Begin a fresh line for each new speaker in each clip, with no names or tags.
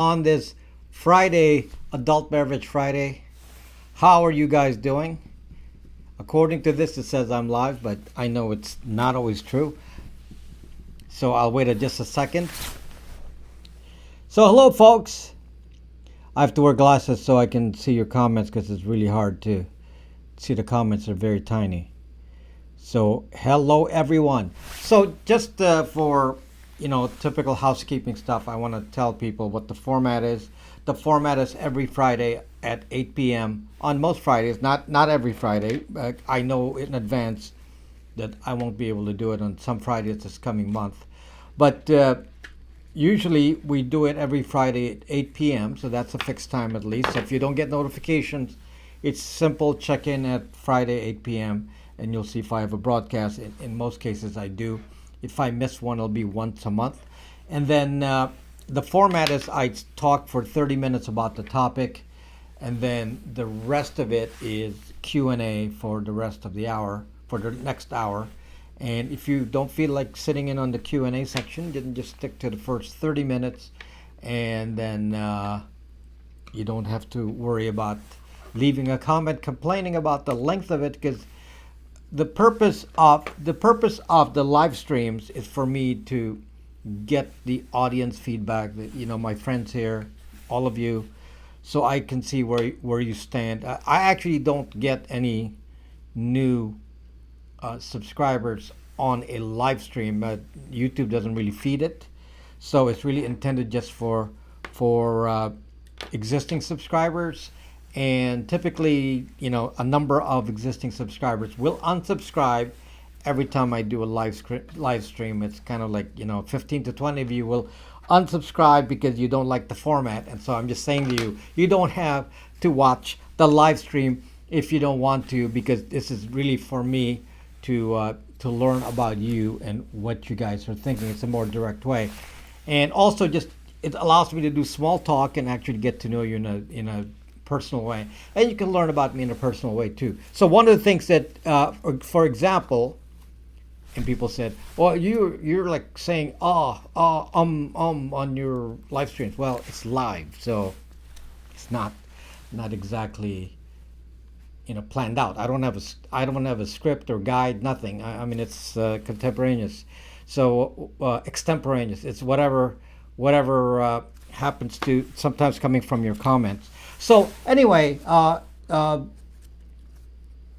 on this Friday, Adult Beverage Friday. How are you guys doing? According to this, it says I'm live, but I know it's not always true. So I'll wait just a second. So, hello, folks. I have to wear glasses so I can see your comments because it's really hard to see. The comments are very tiny. So, hello, everyone. So, just for typical housekeeping stuff, I want to tell people what the format is. The format is every Friday at 8 p.m. on most Fridays, not every Friday. I know in advance that I won't be able to do it on some Fridays this coming month. But usually we do it every Friday at 8 p.m., so that's a fixed time at least. So if you don't get notifications, it's simple. Check in at Friday 8 p.m. and you'll see if I have a broadcast. In most cases, I do. If I miss one, it'll be once a month. And then the format is I talk for 30 minutes about the topic, and then the rest of it is Q&A for the rest of the hour, for the next hour. And if you don't feel like sitting in on the Q&A section, then just stick to the first 30 minutes, and then you don't have to worry about leaving a comment complaining about the length of it, because the purpose of the live streams is for me to get the audience feedback, that my friends here, all of you, so I can see where you stand. I actually don't get any new subscribers on a live stream, but YouTube doesn't really feed it, so it's really intended just for existing subscribers. And typically, a number of existing subscribers will unsubscribe every time I do a live stream. It's kind of like 15 to 20 of you will unsubscribe because you don't like the format. And so I'm just saying to you, you don't have to watch the live stream if you don't want to, because this is really for me to learn about you and what you guys are thinking. It's a more direct way, and also just it allows me to do small talk and actually get to know you in a personal way, and you can learn about me in a personal way too. So one of the things that, for example, and people said, "Well, you're like saying on your live streams." Well, it's live, so it's not exactly planned out. I don't have a script or guide, nothing. I mean, it's contemporaneous, so extemporaneous. It's whatever happens to sometimes coming from your comments. So anyway,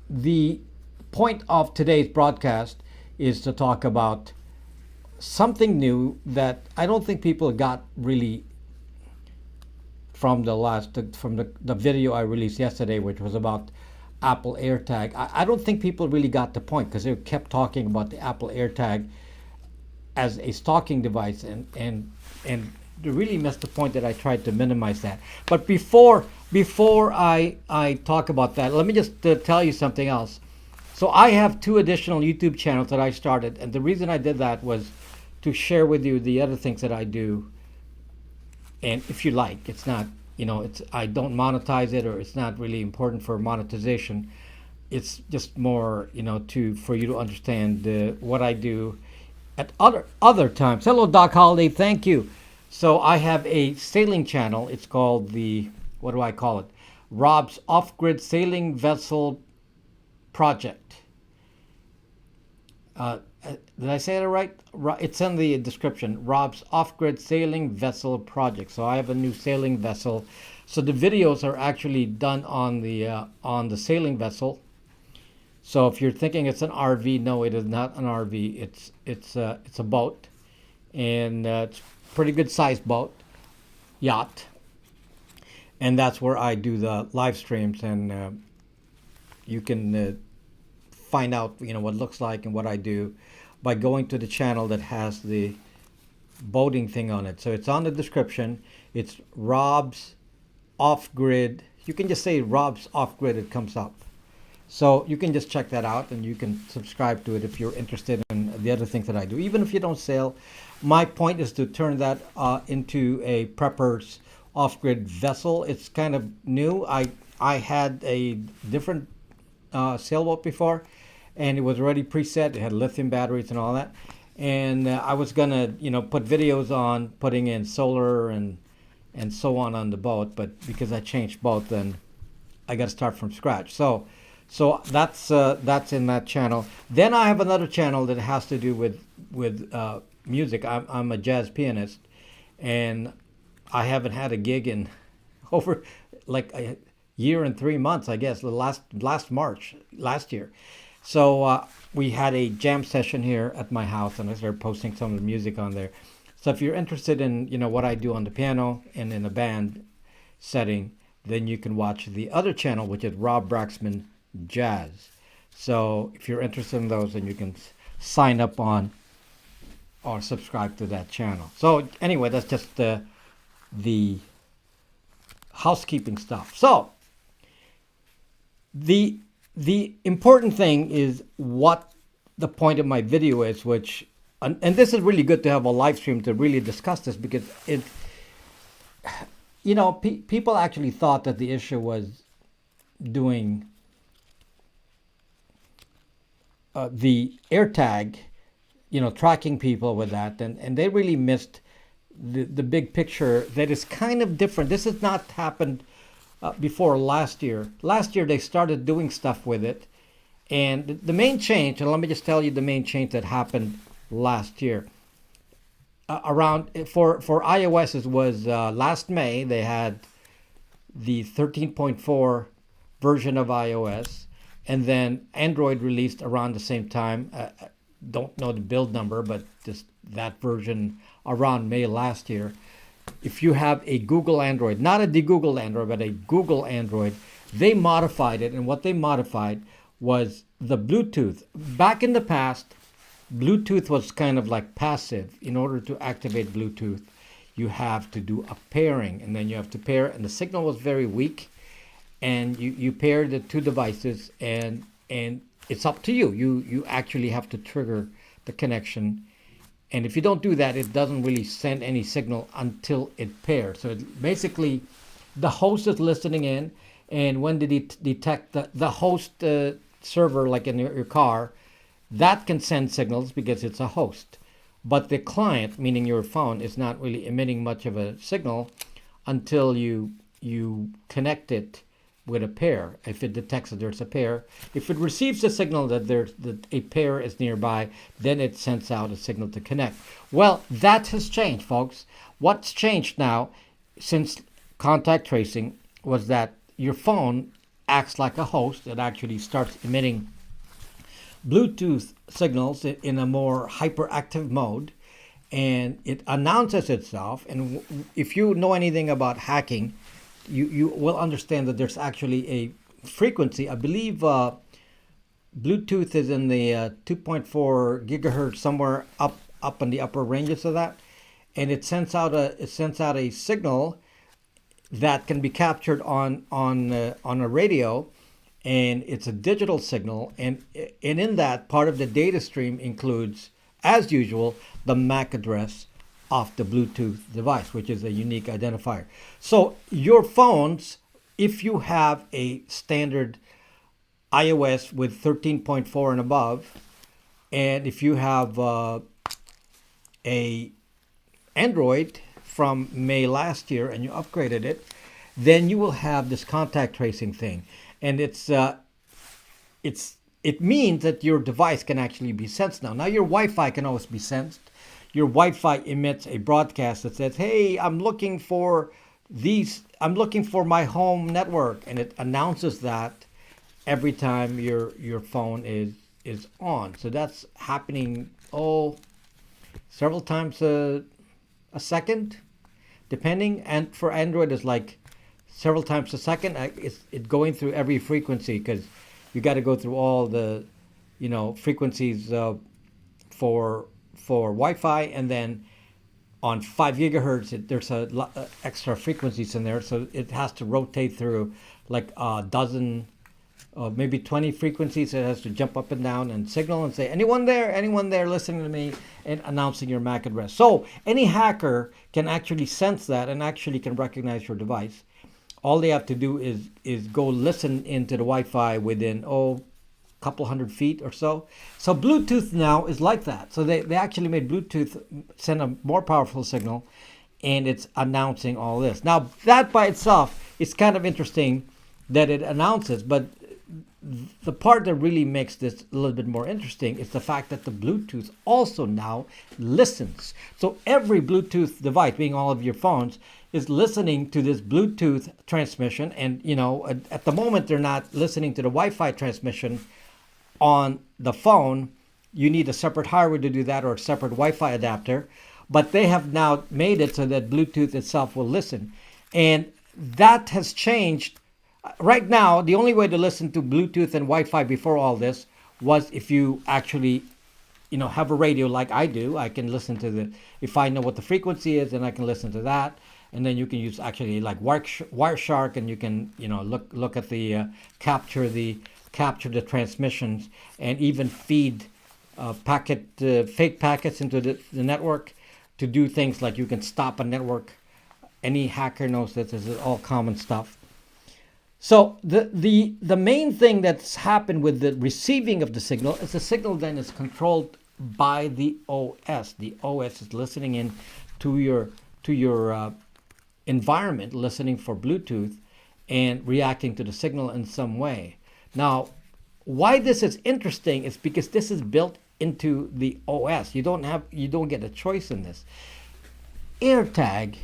the point of today's broadcast is to talk about something new that I don't think people got really from the video I released yesterday, which was about Apple AirTag. I don't think people really got the point, because they kept talking about the Apple AirTag as a stalking device, and they really missed the point that I tried to minimize that. But before I talk about that, let me just tell you something else. So I have 2 additional YouTube channels that I started, and the reason I did that was to share with you the other things that I do. And if you like, it's not, I don't monetize it, or it's not really important for monetization. It's just more, for you to understand what I do at other times. Hello, Doc Holiday. Thank you. So I have a sailing channel. It's called what do I call it? Rob's Off-Grid Sailing Vessel Project. Did I say it right? It's in the description. Rob's Off-Grid Sailing Vessel Project. So I have a new sailing vessel. So the videos are actually done on the sailing vessel. So if you're thinking it's an RV, no, it is not an RV. It's a boat, and it's a pretty good sized boat, yacht. And that's where I do the live streams, and you can find out what it looks like and what I do by going to the channel that has the boating thing on it. So it's on the description. It's Rob's Off-Grid. You can just say Rob's Off-Grid, it comes up. So you can just check that out, and you can subscribe to it if you're interested in the other things that I do. Even if you don't sail, my point is to turn that into a prepper's off-grid vessel. It's kind of new. I had a different sailboat before, and it was already preset. It had lithium batteries and all that. And I was gonna, put videos on putting in solar and and so on the both. But because I changed both, then I got to start from scratch. So that's in that channel. Then I have another channel that has to do with music. I'm a jazz pianist, and I haven't had a gig in over like a year and 3 months, I guess. The last March last year. So we had a jam session here at my house, and I started posting some of the music on there. So if you're interested in what I do on the piano and in a band setting, then you can watch the other channel, which is Rob Braxman Jazz. So if you're interested in those, then you can sign up on or subscribe to that channel. So anyway, that's just the housekeeping stuff. So the important thing is what the point of my video is, which and this is really good to have a live stream to really discuss this, because it people actually thought that the issue was doing the AirTag, tracking people with that, and they really missed the big picture that is kind of different. This has not happened before last year. Last year they started doing stuff with it, and the main change, and let me just tell you the main change that happened last year. Around for iOS, it was last May. They had the 13.4 version of iOS, and then Android released around the same time. Don't know the build number, but just that version around May last year. If you have a Google Android, not a de-Googled Android, but a Google Android, they modified it, and what they modified was the Bluetooth. Back in the past, Bluetooth was kind of like passive. In order to activate Bluetooth, you have to do a pairing, and then you have to pair, and the signal was very weak, and you pair the two devices, and it's up to you. You actually have to trigger the connection, and if you don't do that, it doesn't really send any signal until it pairs. So basically, the host is listening in, and when they detect the host server, like in your car, that can send signals because it's a host. But the client, meaning your phone, is not really emitting much of a signal until you connect it with a pair. If it detects that there's a pair, if it receives a signal that a pair is nearby, then it sends out a signal to connect. Well, that has changed, folks. What's changed now since contact tracing was that your phone acts like a host. It actually starts emitting Bluetooth signals in a more hyperactive mode, and it announces itself. And if you know anything about hacking, you will understand that there's actually a frequency. I believe Bluetooth is in the 2.4 gigahertz, somewhere up in the upper ranges of that, and it sends out a signal that can be captured on a radio. And it's a digital signal, and in that, part of the data stream includes, as usual, the MAC address of the Bluetooth device, which is a unique identifier. So your phones, if you have a standard iOS with 13.4 and above, and if you have a Android from May last year and you upgraded it, then you will have this contact tracing thing. And it means that your device can actually be sensed now. Now your Wi-Fi can always be sensed. Your Wi-Fi emits a broadcast that says, "Hey, I'm looking for my home network," and it announces that every time your phone is on. So that's happening several times a second, depending. And for Android, it's like several times a second. It's going through every frequency, because you got to go through all the frequencies for Wi-Fi, and then on 5 gigahertz there's extra frequencies in there, so it has to rotate through like a dozen, maybe 20 frequencies. It has to jump up and down and signal and say, anyone there listening to me, and announcing your MAC address. So any hacker can actually sense that and actually can recognize your device. All they have to do is go listen into the Wi-Fi within a couple hundred feet or so. So Bluetooth now is like that. So they actually made Bluetooth send a more powerful signal, and it's announcing all this. Now, that by itself is kind of interesting that it announces, but the part that really makes this a little bit more interesting is the fact that the Bluetooth also now listens. So every Bluetooth device, being all of your phones, is listening to this Bluetooth transmission. And, you know, at the moment, they're not listening to the Wi-Fi transmission on the phone. You need a separate hardware to do that, or a separate Wi-Fi adapter. But they have now made it so that Bluetooth itself will listen. And that has changed. Right now, the only way to listen to Bluetooth and Wi-Fi before all this was if you actually, you know, have a radio like I do. I can listen to if I know what the frequency is, then I can listen to that. And then you can use actually like Wireshark, and you can, you know, look at the capture the transmissions, and even feed fake packets into the network to do things like you can stop a network. Any hacker knows this is all common stuff. So the main thing that's happened with the receiving of the signal is the signal then is controlled by the OS. The OS is listening in to your environment, listening for Bluetooth and reacting to the signal in some way. Now, why this is interesting is because this is built into the OS. You don't get a choice in this. AirTag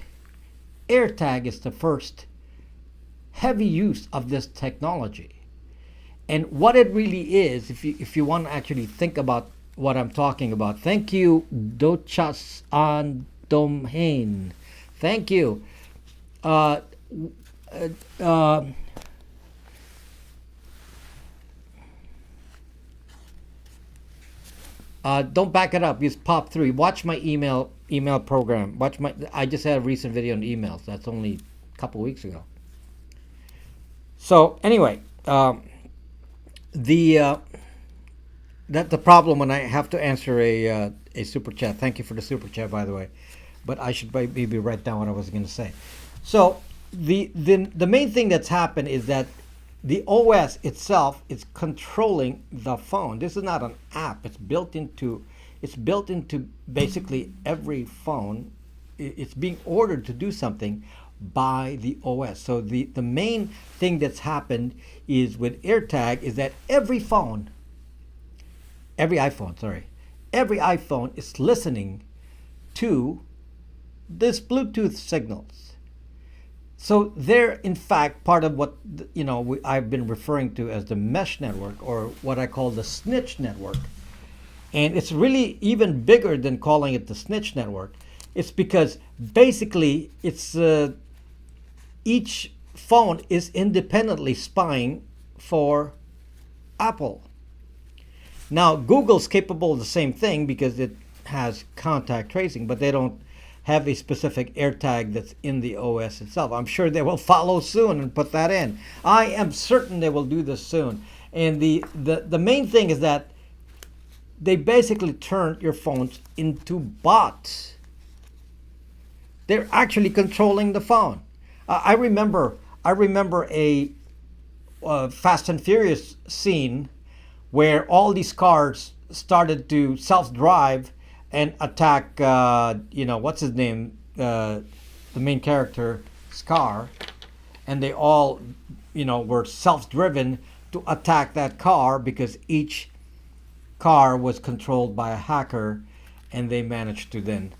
is the first heavy use of this technology. And what it really is, if you want to actually think about what I'm talking about. Thank you, Dochas on Domhain. Thank you. Don't back it up. Use POP3. Watch my email program. I just had a recent video on emails. That's only a couple weeks ago. So anyway, that's the problem when I have to answer a super chat. Thank you for the super chat, by the way. But I should maybe write down what I was going to say. So the main thing that's happened is that the OS itself is controlling the phone. This is not an app. It's built into basically every phone. It's being ordered to do something by the OS. So the main thing that's happened is with AirTag is that every iPhone is listening to this Bluetooth signals. So they're in fact part of what I've been referring to as the mesh network, or what I call the snitch network. And it's really even bigger than calling it the snitch network. It's because basically it's each phone is independently spying for Apple. Now, Google's capable of the same thing because it has contact tracing, but they don't have a specific AirTag that's in the OS itself. I'm sure they will follow soon and put that in. I am certain they will do this soon. And the main thing is that they basically turn your phones into bots. They're actually controlling the phone. I remember a Fast and Furious scene where all these cars started to self-drive and attack, what's his name, the main character's car, and they all, were self-driven to attack that car because each car was controlled by a hacker, and they managed to then,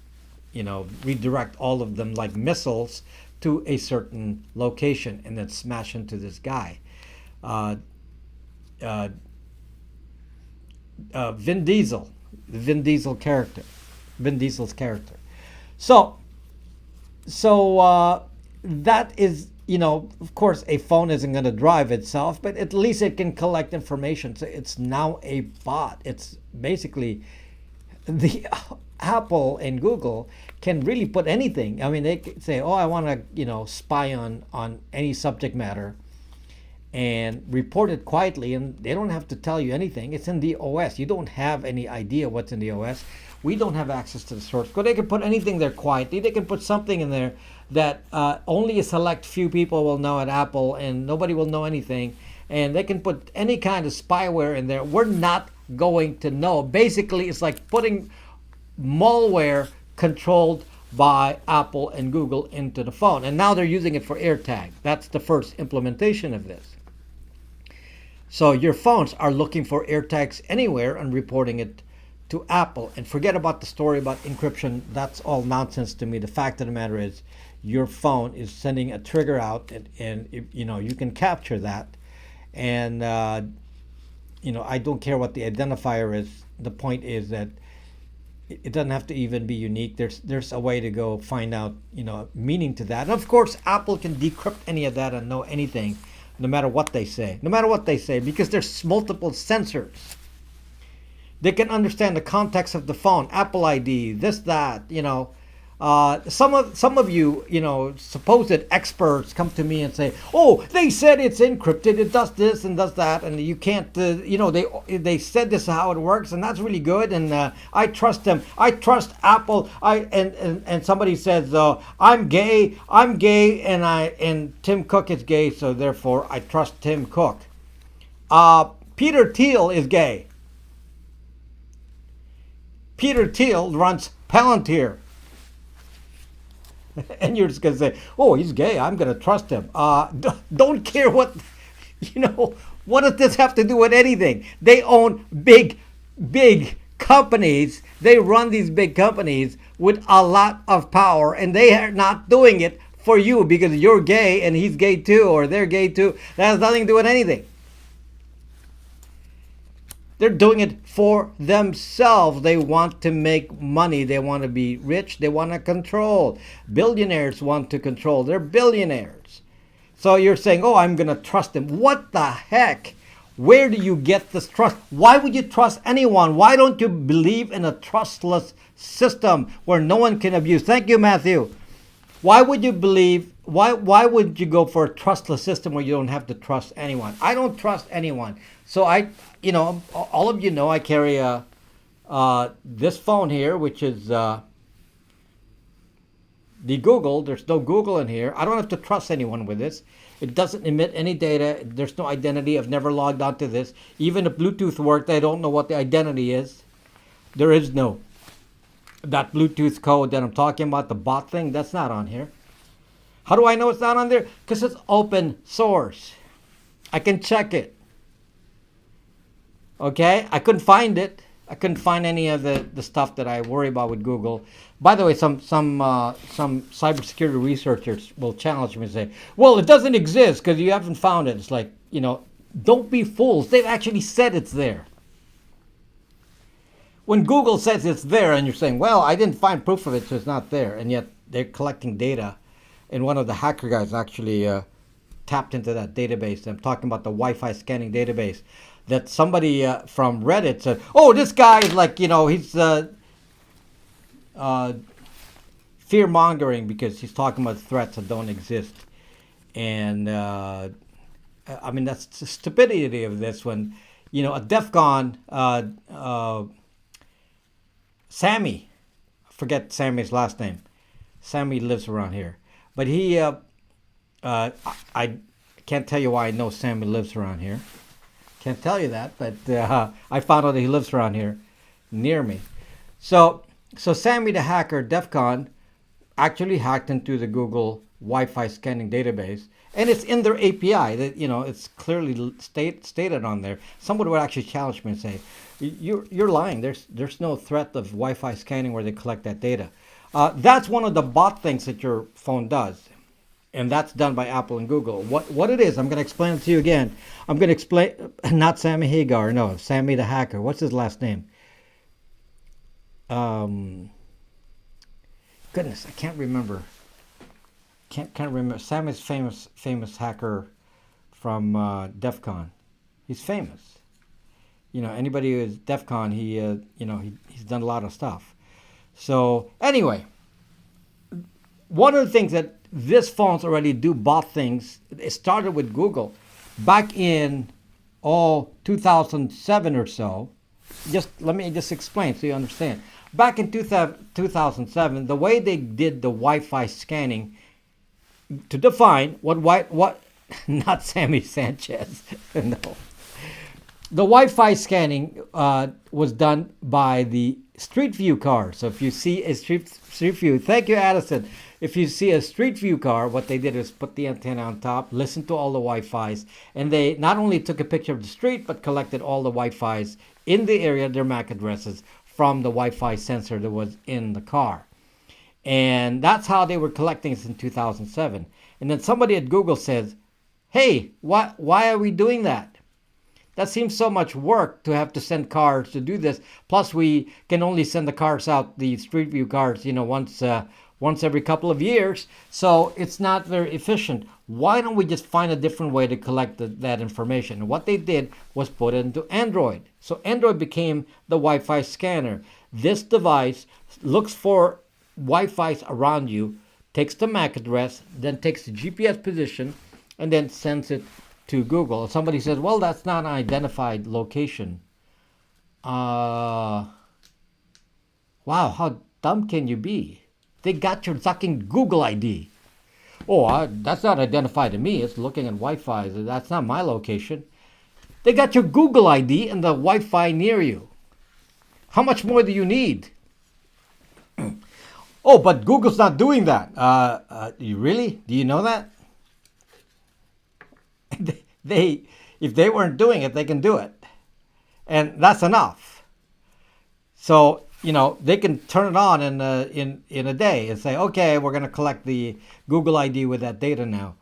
redirect all of them like missiles to a certain location and then smash into this guy. Vin Diesel's character. So that is, of course, a phone isn't going to drive itself, but at least it can collect information. So it's now a bot. It's basically the Apple and Google can really put anything. I mean, they can say, "Oh, I want to, spy on any subject matter," and report it quietly, and they don't have to tell you anything. It's in the OS. You don't have any idea what's in the OS. We don't have access to the source code. They can put anything there quietly. They can put something in there that only a select few people will know at Apple, and nobody will know anything. And they can put any kind of spyware in there. We're not going to know. Basically, it's like putting malware controlled by Apple and Google into the phone. And now they're using it for AirTag. That's the first implementation of this. So your phones are looking for AirTags anywhere and reporting it to Apple. And forget about the story about encryption. That's all nonsense to me. The fact of the matter is your phone is sending a trigger out, and you can capture that. And I don't care what the identifier is. The point is that it doesn't have to even be unique. There's a way to go find out meaning to that. And of course, Apple can decrypt any of that and know anything, no matter what they say. No matter what they say, because there's multiple sensors. They can understand the context of the phone, Apple ID, this, that. Some of you, supposed experts come to me and say, "Oh, they said it's encrypted. It does this and does that, and you can't. They said this is how it works, and that's really good. And I trust them. I trust Apple. And somebody says, I'm gay, and Tim Cook is gay, so therefore I trust Tim Cook. Peter Thiel is gay. Peter Thiel runs Palantir." And you're just going to say, "Oh, he's gay. I'm going to trust him." Don't care what, what does this have to do with anything? They own big companies. They run these big companies with a lot of power, and they are not doing it for you because you're gay and he's gay too, or they're gay too. That has nothing to do with anything. They're doing it for themselves. They want to make money. They want to be rich. They want to control. Billionaires want to control. They're billionaires. So you're saying, "Oh, I'm going to trust them." What the heck? Where do you get this trust? Why would you trust anyone? Why don't you believe in a trustless system where no one can abuse? Thank you, Matthew. Why would you believe? Why would you go for a trustless system where you don't have to trust anyone? I don't trust anyone. So all of you know I carry this phone here, which is the Google. There's no Google in here. I don't have to trust anyone with this. It doesn't emit any data. There's no identity. I've never logged onto this. Even if Bluetooth worked, I don't know what the identity is. There is no. That Bluetooth code that I'm talking about, the bot thing, that's not on here. How do I know it's not on there? Because it's open source. I can check it. Okay? I couldn't find it. I couldn't find any of the stuff that I worry about with Google. By the way, some cybersecurity researchers will challenge me and say, "Well, it doesn't exist because you haven't found it." It's like, don't be fools. They've actually said it's there. When Google says it's there and you're saying, "Well, I didn't find proof of it, so it's not there," and yet they're collecting data, and one of the hacker guys actually tapped into that database. I'm talking about the Wi-Fi scanning database. That somebody from Reddit said, "Oh, this guy is like, he's fear-mongering because he's talking about threats that don't exist." And, that's the stupidity of this when, a DEF CON, Sammy, I forget Sammy's last name. Sammy lives around here. But he, I can't tell you why I know Sammy lives around here. Can't tell you that, but I found out that he lives around here near me. So Sammy the hacker, DEF CON, actually hacked into the Google Wi-Fi scanning database, and it's in their API. That it's clearly stated on there. Somebody would actually challenge me and say, "You're lying. There's no threat of Wi-Fi scanning where they collect that data." That's one of the bot things that your phone does. And that's done by Apple and Google. What it is, I'm going to explain it to you again. I'm going to explain, not Sammy Hagar, no, Sammy the hacker. What's his last name? Goodness, I can't remember. Can't remember. Sammy's famous hacker from DEF CON. He's famous. Anybody who is DEF CON, he's done a lot of stuff. So anyway, one of the things that this phones already do bot things. It started with Google back in 2007 or so. Let me explain so you understand. Back in 2007, the way they did the Wi-Fi scanning to define what not Sammy Sanchez, no. the Wi-Fi scanning was done by the Street View car. So if you see a Street View, thank you, Addison. If you see a Street View car, what they did is put the antenna on top, listen to all the Wi-Fis, and they not only took a picture of the street, but collected all the Wi-Fis in the area, their MAC addresses, from the Wi-Fi sensor that was in the car. And that's how they were collecting it in 2007. And then somebody at Google says, hey, why are we doing that? That seems so much work to have to send cars to do this. Plus, we can only send the cars out, the Street View cars, once every couple of years. So it's not very efficient. Why don't we just find a different way to collect that information? And what they did was put it into Android. So Android became the Wi-Fi scanner. This device looks for Wi-Fi's around you, takes the MAC address, then takes the GPS position, and then sends it to Google. Somebody says, well, that's not an identified location. Wow, how dumb can you be? They got your fucking Google ID. Oh, that's not identified to me. It's looking at Wi-Fi. That's not my location. They got your Google ID and the Wi-Fi near you. How much more do you need? Oh, but Google's not doing that. You really? Do you know that? If they weren't doing it, they can do it. And that's enough. So, they can turn it on in a day and say, okay, we're going to collect the Google ID with that data now.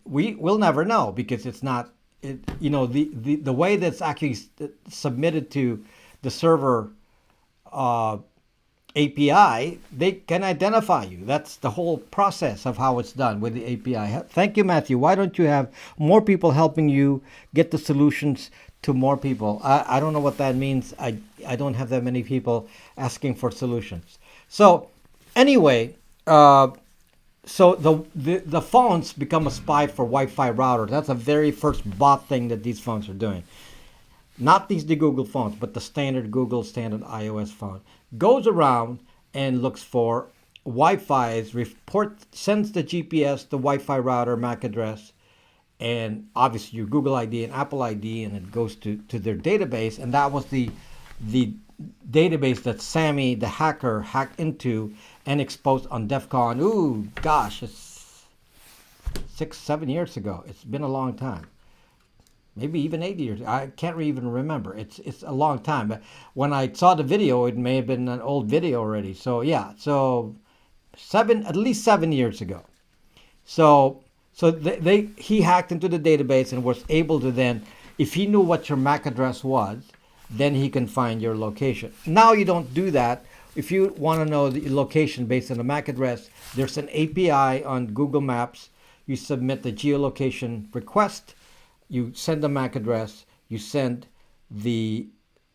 We'll never know because it's not, the way that's actually submitted to the server API, they can identify you. That's the whole process of how it's done with the API. Thank you, Matthew. Why don't you have more people helping you get the solutions to more people? I don't know what that means. I don't have that many people asking for solutions. So anyway, so the phones become a spy for Wi-Fi routers. That's the very first bot thing that these phones are doing. Not the Google phones, but the standard Google, standard iOS phone. Goes around and looks for Wi-Fi's, sends the GPS, the Wi-Fi router MAC address, and obviously your Google ID and Apple ID, and it goes to their database. And that was the database that Sammy, the hacker, hacked into and exposed on DEF CON. Ooh, gosh, it's 6-7 years ago. It's been a long time. Maybe even 8 years. I can't even remember. It's a long time. But when I saw the video, it may have been an old video already. So yeah, so at least 7 years ago. So he hacked into the database and was able to then, if he knew what your MAC address was, then he can find your location. Now you don't do that. If you want to know the location based on the MAC address, there's an API on Google Maps. You submit the geolocation request. You send the MAC address, you send the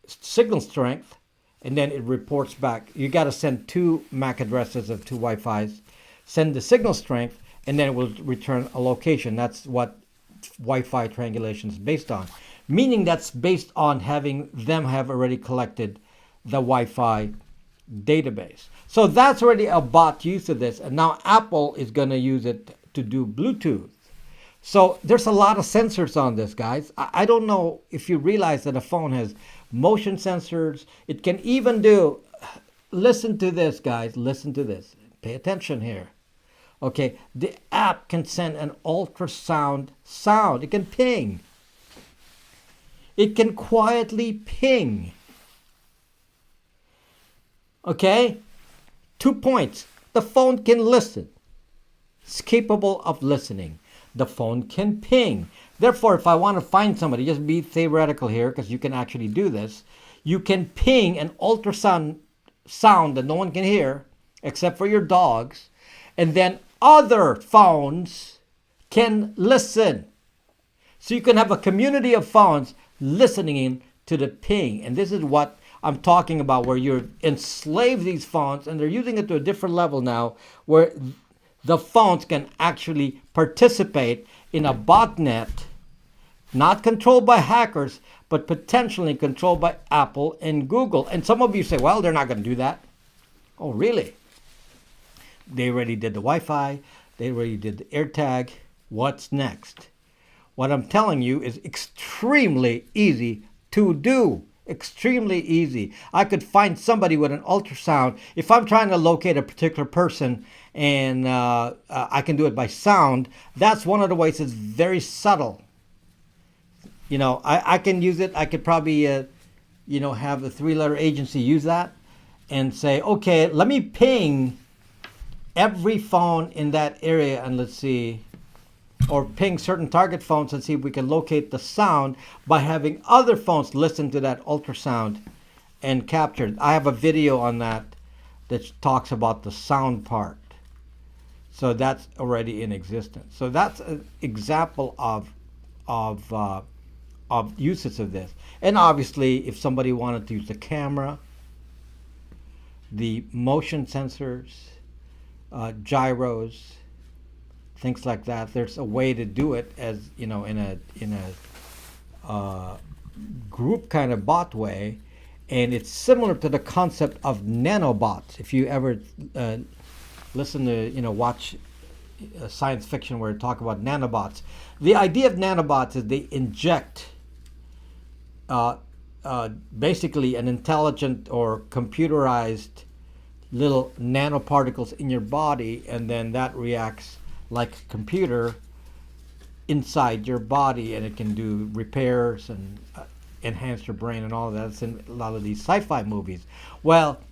signal strength, and then it reports back. You got to send 2 MAC addresses of 2 Wi-Fis, send the signal strength, and then it will return a location. That's what Wi-Fi triangulation is based on. Meaning that's based on having them have already collected the Wi-Fi database. So that's already a bot use of this. And now Apple is going to use it to do Bluetooth. So there's a lot of sensors on this, guys. I don't know if you realize that a phone has motion sensors. It can even do, listen to this, guys. Listen to this. Pay attention here. Okay, the app can send an ultrasound sound. It can ping. It can quietly ping. Okay, 2 points. The phone can listen. It's capable of listening. The phone can ping. Therefore, if I want to find somebody, just be theoretical here because you can actually do this. You can ping an ultrasound sound that no one can hear except for your dogs. And then other phones can listen. So you can have a community of phones listening in to the ping. And this is what I'm talking about, where you enslave these phones, and they're using it to a different level now, where the phones can actually participate in a botnet, not controlled by hackers, but potentially controlled by Apple and Google. And some of you say, well, they're not going to do that. Oh, really? They already did the Wi-Fi. They already did the AirTag. What's next? What I'm telling you is extremely easy to do. Extremely easy. I could find somebody with an ultrasound. If I'm trying to locate a particular person and I can do it by sound, that's one of the ways. It's very subtle. I can use it. I could probably, have a 3-letter agency use that and say, okay, let me ping every phone in that area and let's see, or ping certain target phones and see if we can locate the sound by having other phones listen to that ultrasound and capture it. I have a video on that talks about the sound part. So that's already in existence. So that's an example of uses of this. And obviously, if somebody wanted to use the camera, the motion sensors, gyros, things like that, there's a way to do it as in a group kind of bot way, and it's similar to the concept of nanobots. If you ever listen to watch science fiction where they talk about nanobots, the idea of nanobots is they inject basically an intelligent or computerized little nanoparticles in your body, and then that reacts like a computer inside your body, and it can do repairs and enhance your brain and all of that. It's in a lot of these sci-fi movies. Well,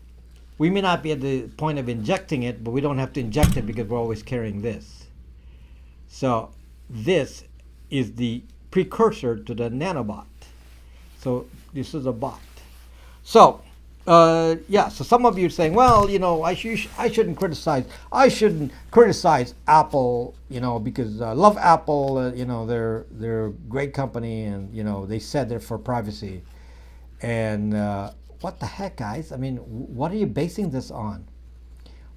we may not be at the point of injecting it, but we don't have to inject it because we're always carrying this. So this is the precursor to the nanobot. So this is a bot. So so some of you are saying, well, I shouldn't criticize Apple, because I love Apple, they're a great company, and they said they're for privacy. And what the heck, guys? I mean, what are you basing this on?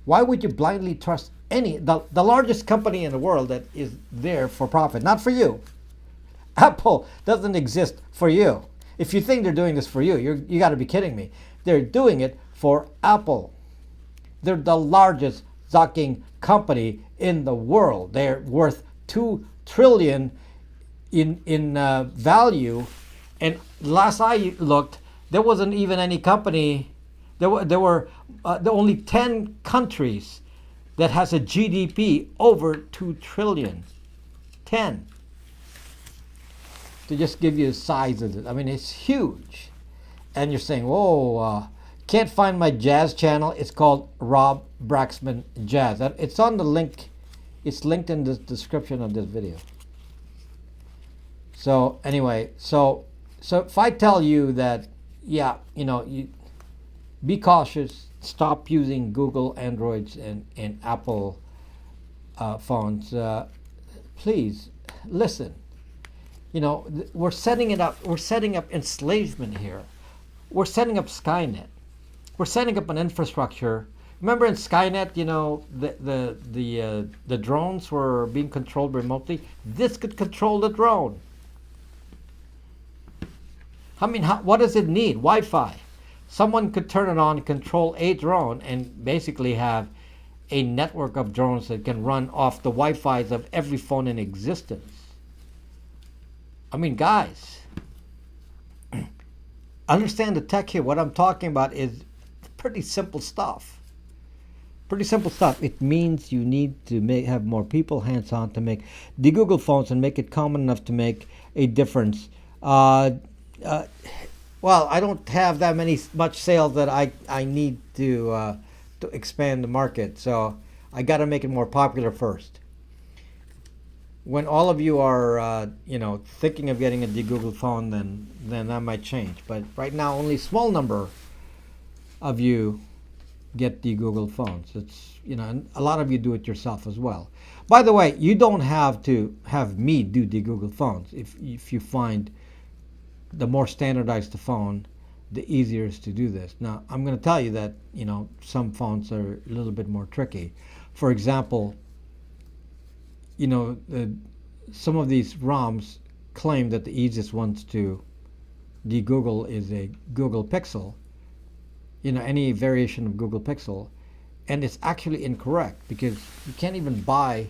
Why would you blindly trust the largest company in the world that is there for profit, not for you? Apple doesn't exist for you. If you think they're doing this for you, you got to be kidding me. They're doing it for Apple. They're the largest zucking company in the world. They're worth $2 trillion in value. And last I looked, there wasn't even any company. There were only 10 countries that has a GDP over 2 trillion. 10. To just give you the size of it. I mean, it's huge. And you're saying, whoa, can't find my jazz channel. It's called Rob Braxman Jazz. It's on the link. It's linked in the description of this video. So anyway, so if I tell you that, you be cautious, stop using Google Androids and Apple phones, please listen. We're setting it up. We're setting up enslavement here. We're setting up Skynet. We're setting up an infrastructure. Remember in Skynet, the drones were being controlled remotely. This could control the drone. I mean, what does it need? Wi-Fi. Someone could turn it on and control a drone and basically have a network of drones that can run off the Wi-Fis of every phone in existence. I mean, guys, understand the tech here. What I'm talking about is pretty simple stuff. Pretty simple stuff. It means you need to have more people hands-on to make the Google phones and make it common enough to make a difference. Well, I don't have that much sales that I need to expand the market. So I got to make it more popular first. When all of you are, thinking of getting a Google phone, then that might change. But right now, only a small number of you get the Google phones. It's, and a lot of you do it yourself as well. By the way, you don't have to have me do the Google phones. If you find the more standardized the phone, the easier it is to do this. Now, I'm going to tell you that, some phones are a little bit more tricky. For example, some of these ROMs claim that the easiest ones to de-Google is a Google Pixel, any variation of Google Pixel, and it's actually incorrect because you can't even buy,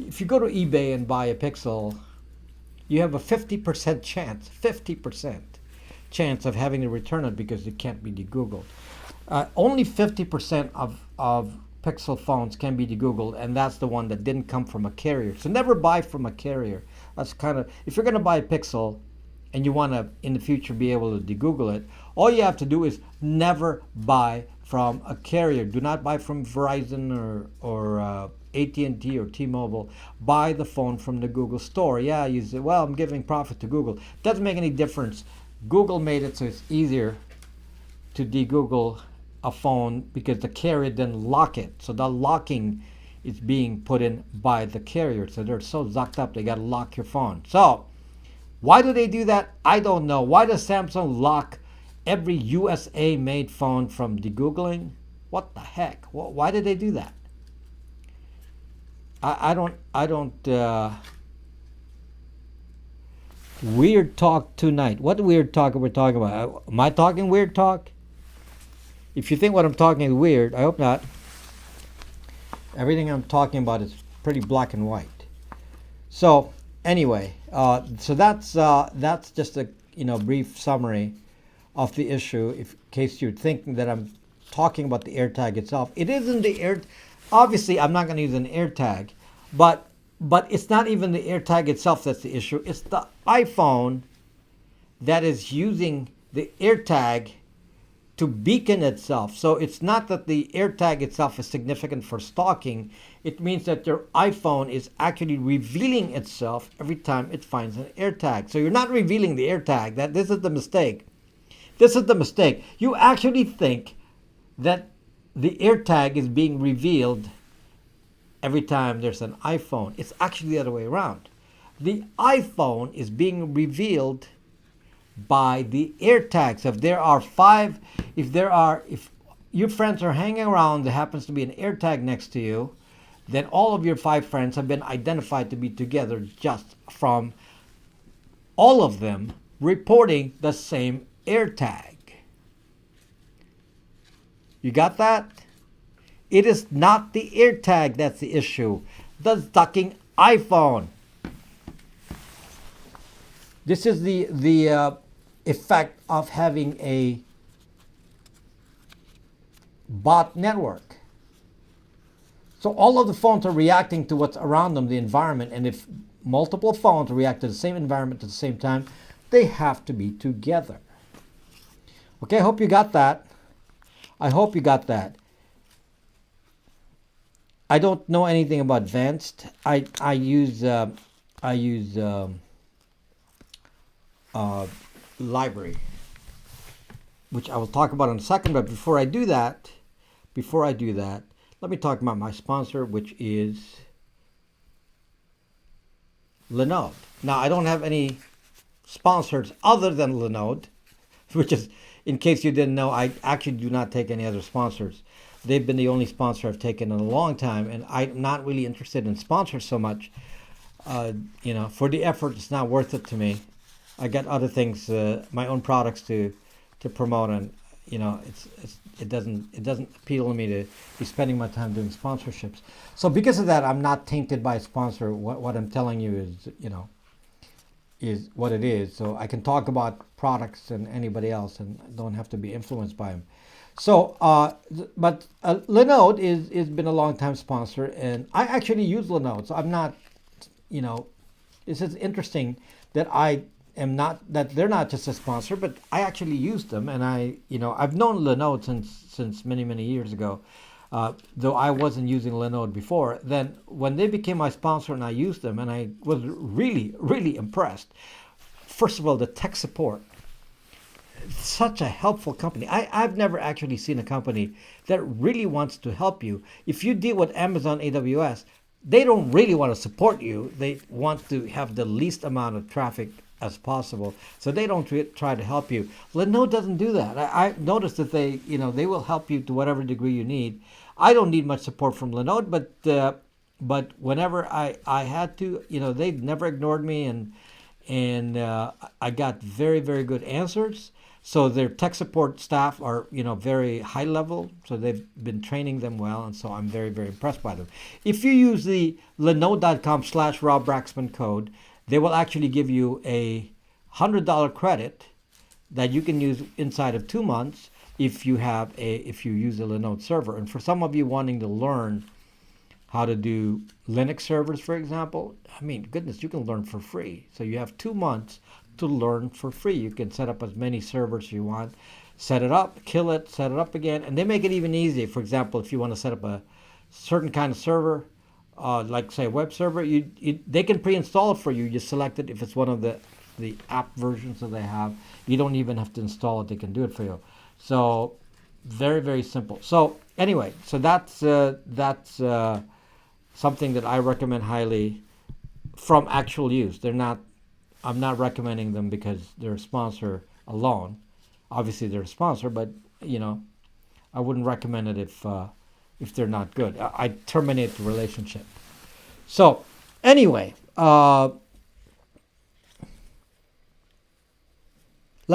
if you go to eBay and buy a Pixel, you have a 50% chance, 50% chance of having to return it because it can't be de-Googled. Only 50% of Pixel phones can be de-Googled, and that's the one that didn't come from a carrier. So never buy from a carrier. That's kind of, if you're going to buy a Pixel and you want to in the future be able to de-Google it, all you have to do is never buy from a carrier. Do not buy from Verizon or AT&T or T-Mobile. Buy the phone from the Google store. Yeah, you say, well, I'm giving profit to Google. Doesn't make any difference. Google made it so it's easier to de-Google a phone because the carrier didn't lock it. So the locking is being put in by the carrier. So they're so zucked up, they got to lock your phone. So why do they do that? I don't know. Why does Samsung lock every USA-made phone from de-Googling? What the heck? Why did they do that? I don't. Weird talk tonight. What weird talk are we talking about? Am I talking weird talk? If you think what I'm talking is weird, I hope not. Everything I'm talking about is pretty black and white. So anyway, so that's just a brief summary of the issue. In case you're thinking that I'm talking about the AirTag itself, it isn't the Air. Obviously, I'm not going to use an AirTag, but it's not even the AirTag itself that's the issue. It's the iPhone that is using the AirTag to beacon itself. So it's not that the AirTag itself is significant for stalking. It means that your iPhone is actually revealing itself every time it finds an AirTag. So you're not revealing the AirTag. This is the mistake. This is the mistake. You actually think that the AirTag is being revealed every time there's an iPhone. It's actually the other way around. The iPhone is being revealed by the AirTags. If your friends are hanging around, there happens to be an AirTag next to you, then all of your 5 friends have been identified to be together just from all of them reporting the same AirTag. You got that? It is not the AirTag that's the issue. The ducking iPhone. This is the effect of having a bot network. So all of the phones are reacting to what's around them, the environment, and if multiple phones react to the same environment at the same time, they have to be together. Okay, I hope you got that. I hope you got that. I don't know anything about advanced. I use library, which I will talk about in a second. But before I do that, let me talk about my sponsor, which is Lenovo. Now, I don't have any sponsors other than Lenovo, which is, in case you didn't know, I actually do not take any other sponsors. They've been the only sponsor I've taken in a long time, and I'm not really interested in sponsors so much. For the effort, it's not worth it to me. I got other things, my own products to promote, and it doesn't appeal to me to be spending my time doing sponsorships. So because of that, I'm not tainted by a sponsor. What I'm telling you is what it is. So I can talk about products and anybody else, and don't have to be influenced by them. So, but Lenovo is been a long time sponsor, and I actually use Lenovo. So I'm not, this is interesting that they're not just a sponsor, but I actually use them, and I've known Lenovo since many years ago, though I wasn't using Lenovo before. Then when they became my sponsor and I used them, and I was really impressed. First of all, the tech support. Such a helpful company. I've never actually seen a company that really wants to help you. If you deal with Amazon AWS, they don't really want to support you. They want to have the least amount of traffic as possible, so they don't try to help you. Lenovo doesn't do that. I've noticed that they will help you to whatever degree you need. I don't need much support from Lenovo, but whenever I had to, they never ignored me, and I got very good answers. So their tech support staff are, very high level. So they've been training them well, and so I'm very impressed by them. If you use the Lenovo.com/Rob Braxman code, they will actually give you a $100 credit that you can use inside of 2 months if you use a Lenovo server. And for some of you wanting to learn how to do Linux servers, for example, I mean, goodness, you can learn for free. So you have 2 months to learn for free. You can set up as many servers you want, set it up, kill it, set it up again, and they make it even easier. For example, if you want to set up a certain kind of server, like say a web server, they can pre-install it for you. You select it if it's one of the app versions that they have. You don't even have to install it; they can do it for you. So very, very simple. So anyway, so that's something that I recommend highly from actual use. I'm not recommending them because they're a sponsor alone. Obviously, they're a sponsor, but I wouldn't recommend it if they're not good. I terminate the relationship. So anyway, let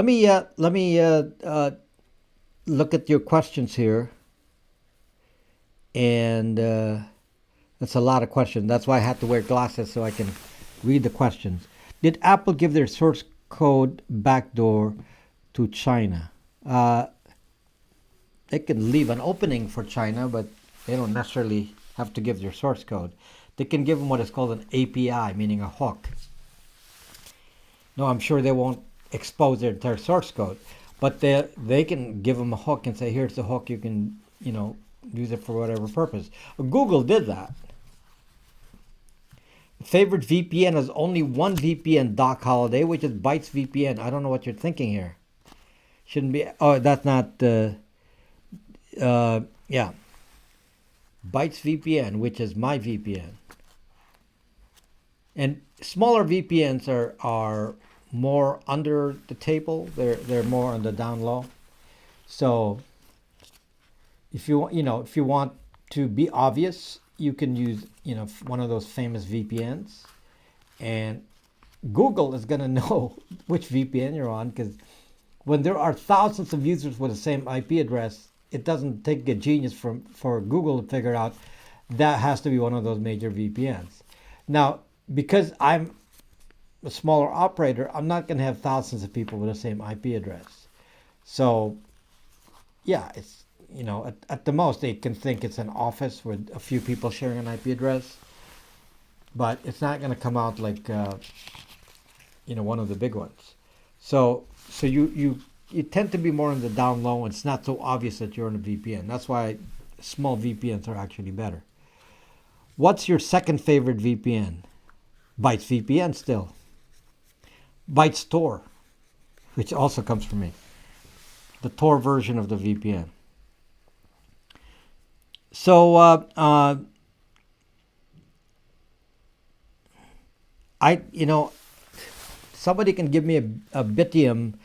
me look at your questions here, and that's a lot of questions. That's why I had to wear glasses so I can read the questions. Did Apple give their source code backdoor to China? They can leave an opening for China, but they don't necessarily have to give their source code. They can give them what is called an API, meaning a hook. No, I'm sure they won't expose their entire source code, but they can give them a hook and say, here's the hook, you can use it for whatever purpose. Google did that. Favorite VPN is only one VPN, Doc Holiday, which is Bytes VPN. I don't know what you're thinking here. Shouldn't be. Oh, that's not. Yeah. Bytes VPN, which is my VPN. And smaller VPNs are more under the table. They're more on the down low. So if you want to be obvious, you can use one of those famous VPNs, and Google is going to know which VPN you're on, because when there are thousands of users with the same IP address, it doesn't take a genius for Google to figure out that has to be one of those major VPNs. Now, because I'm a smaller operator, I'm not going to have thousands of people with the same IP address. So yeah, it's at the most, they can think it's an office with a few people sharing an IP address, but it's not going to come out like, one of the big ones. So you tend to be more on the down low, and it's not so obvious that you're on a VPN. That's why small VPNs are actually better. What's your second favorite VPN? Bytes VPN still. Bytes Tor, which also comes from me. The Tor version of the VPN. So somebody can give me a Bitium,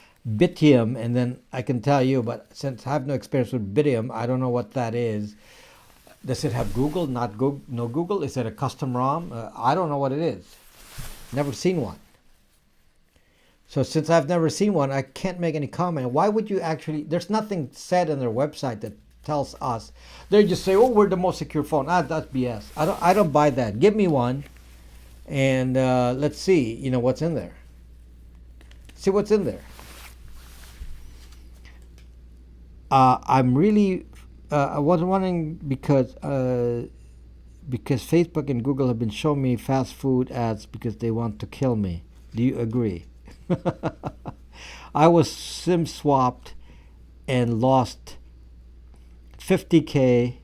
and then I can tell you, but since I have no experience with Bitium, I don't know what that is. Does it have Google? Not Google? No Google? Is it a custom ROM? I don't know what it is. Never seen one. So since I've never seen one, I can't make any comment. Why would you actually? There's nothing said on their website that tells us. They just say, "Oh, we're the most secure phone." That's BS. I don't buy that. Give me one, and let's see. What's in there. See what's in there. I'm really. I was wondering because Facebook and Google have been showing me fast food ads because they want to kill me. Do you agree? I was SIM swapped and lost $50K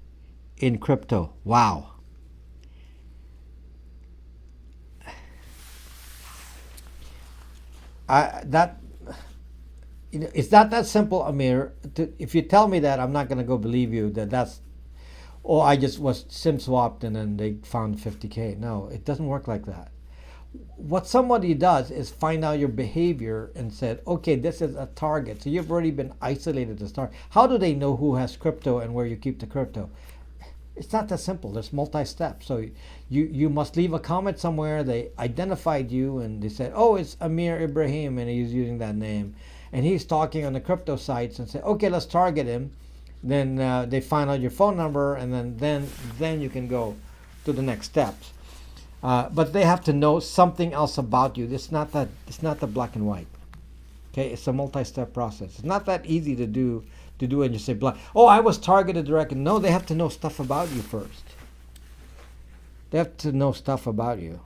in crypto. Wow. It's not that simple, Amir. If you tell me that, I'm not going to go believe you that's. Oh, I just was SIM swapped and then they found $50K. No, it doesn't work like that. What somebody does is find out your behavior and said, okay, this is a target. So you've already been isolated to start. How do they know who has crypto and where you keep the crypto? It's not that simple. There's multi-steps. So you must leave a comment somewhere. They identified you and they said, oh, it's Amir Ibrahim, and he's using that name. And he's talking on the crypto sites and say, okay, let's target him. Then they find out your phone number, and then you can go to the next steps. But they have to know something else about you. It's not the black and white. Okay, it's a multi-step process. It's not that easy to do and you say black. Oh, I was targeted directly. No, they have to know stuff about you first. They have to know stuff about you.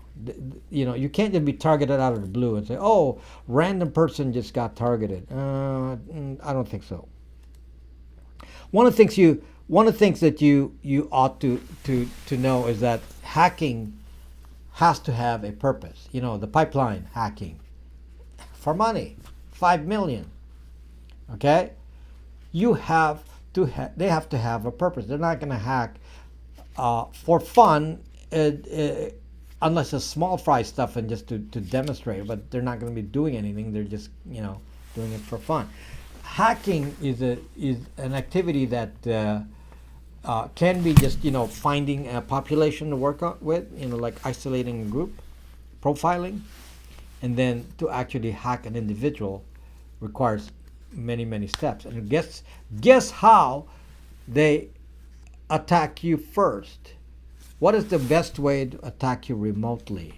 You know, you can't just be targeted out of the blue and say, "Oh, random person just got targeted." I don't think so. One of the things that you ought to know is that hacking has to have a purpose. You know, the pipeline hacking for money, 5 million. Okay, you have to. They have to have a purpose. They're not going to hack for fun. Unless it's small fry stuff and just to demonstrate, but they're not going to be doing anything. They're just, you know, doing it for fun. Hacking is an activity that can be just, you know, finding a population to work with, you know, like isolating a group, profiling, and then to actually hack an individual requires many steps. And guess how they attack you first. What is the best way to attack you remotely?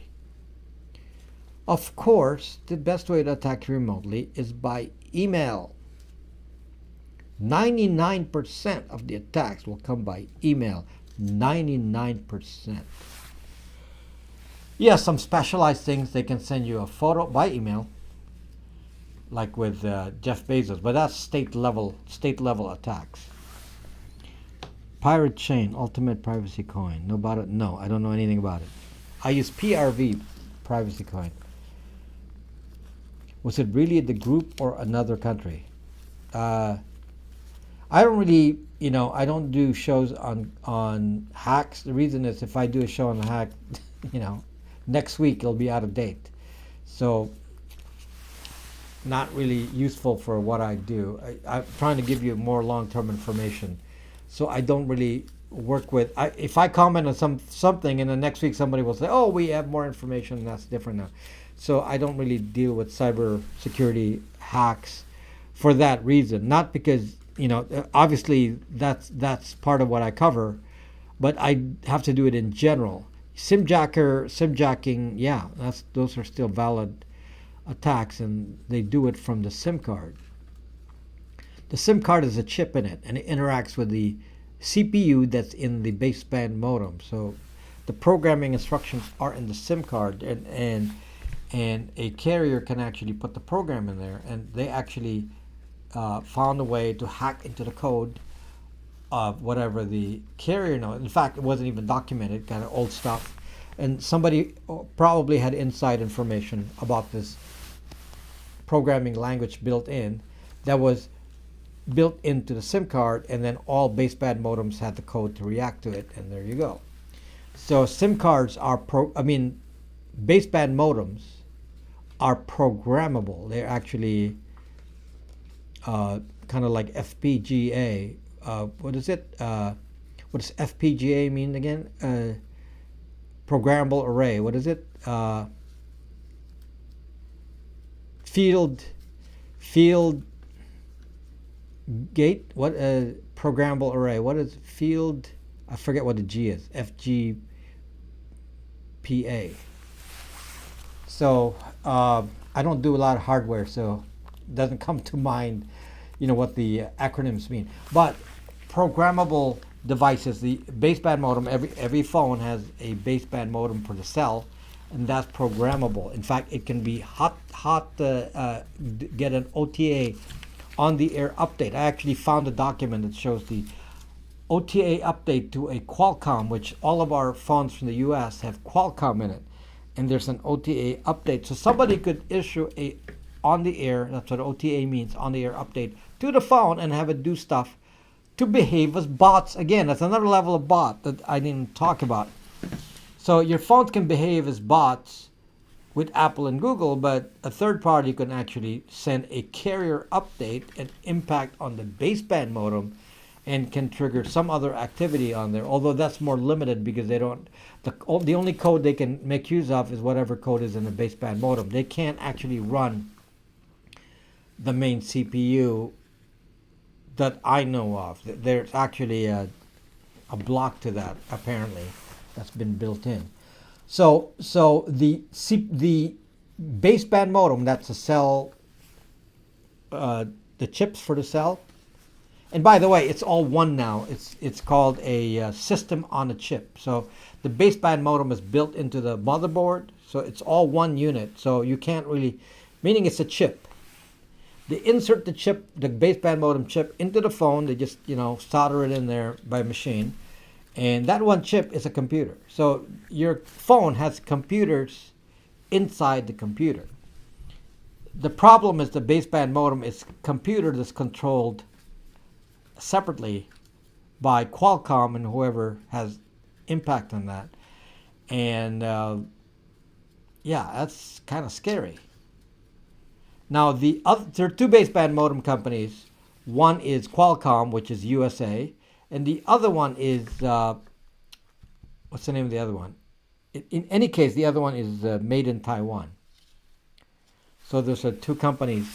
Of course, the best way to attack you remotely is by email. 99% of the attacks will come by email. 99%. Yes, some specialized things, they can send you a photo by email, like with Jeff Bezos, but that's state level attacks. Pirate Chain, Ultimate Privacy Coin. Know about it? No, I don't know anything about it. I use PRV, Privacy Coin. Was it really the group or another country? I don't really, you know, I don't do shows on hacks. The reason is if I do a show on a hack, you know, next week it'll be out of date. So, not really useful for what I do. I'm trying to give you more long-term information. So I don't really work with. If I comment on something, and the next week somebody will say, "Oh, we have more information." That's different now. So I don't really deal with cyber security hacks for that reason. Not because, you know, obviously that's part of what I cover, but I have to do it in general. Simjacking, yeah, those are still valid attacks, and they do it from the SIM card. The SIM card has a chip in it, and it interacts with the CPU that's in the baseband modem. So the programming instructions are in the SIM card, and a carrier can actually put the program in there, and they actually found a way to hack into the code of whatever the carrier knows. In fact, it wasn't even documented, kind of old stuff. And somebody probably had inside information about this programming language built in that was built into the SIM card, and then all baseband modems had the code to react to it, and there you go. So SIM cards are baseband modems are programmable. They're actually kind of like FPGA. What is it? What does FPGA mean again? Programmable array. What is it? Field gate. What programmable array? What is field? I forget what the G is. FGPA. So I don't do a lot of hardware, so it doesn't come to mind, you know, what the acronyms mean. But programmable devices, the baseband modem, every phone has a baseband modem for the cell, and that's programmable. In fact, it can be get an OTA on the air update. I actually found a document that shows the OTA update to a Qualcomm, which all of our phones from the US have Qualcomm in it, and there's an OTA update. So somebody could issue a on the air, that's what OTA means, on the air update to the phone, and have it do stuff to behave as bots. Again, that's another level of bot that I didn't talk about. So your phones can behave as bots with Apple and Google, but a third party can actually send a carrier update and impact on the baseband modem and can trigger some other activity on there, although that's more limited because they don't, the only code they can make use of is whatever code is in the baseband modem. They can't actually run the main CPU that I know of. There's actually a block to that, apparently, that's been built in. So the baseband modem, that's a cell, the chips for the cell. And by the way, it's all one now. It's called a system on a chip. So the baseband modem is built into the motherboard. So it's all one unit. So you can't really, meaning it's a chip. They insert the chip, the baseband modem chip, into the phone. They just solder it in there by machine, and that one chip is a computer. So your phone has computers inside the computer. The problem is the baseband modem is a computer that's controlled separately by Qualcomm and whoever has impact on that. And yeah, that's kind of scary. Now there are two baseband modem companies. One is Qualcomm, which is USA, and the other one is what's the name of the other one? In any case, the other one is made in Taiwan. So there's two companies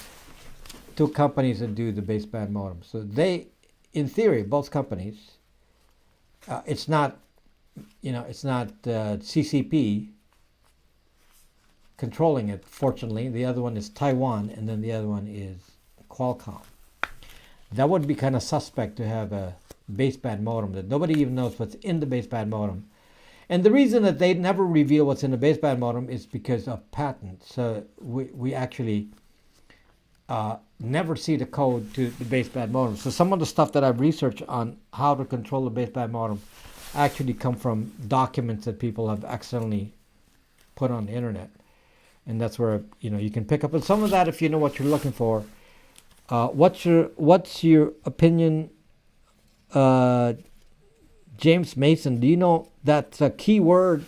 that do the baseband modem. So they, in theory, both companies, it's not CCP controlling it, fortunately. The other one is Taiwan, and then the other one is Qualcomm. That would be kind of suspect to have a baseband modem that nobody even knows what's in the baseband modem. And the reason that they never reveal what's in the baseband modem is because of patents. So we actually never see the code to the baseband modem. So some of the stuff that I've researched on how to control the baseband modem actually come from documents that people have accidentally put on the internet. And that's where you can pick up on some of that if you know what you're looking for. What's your opinion, James Mason? Do you know that's a key word?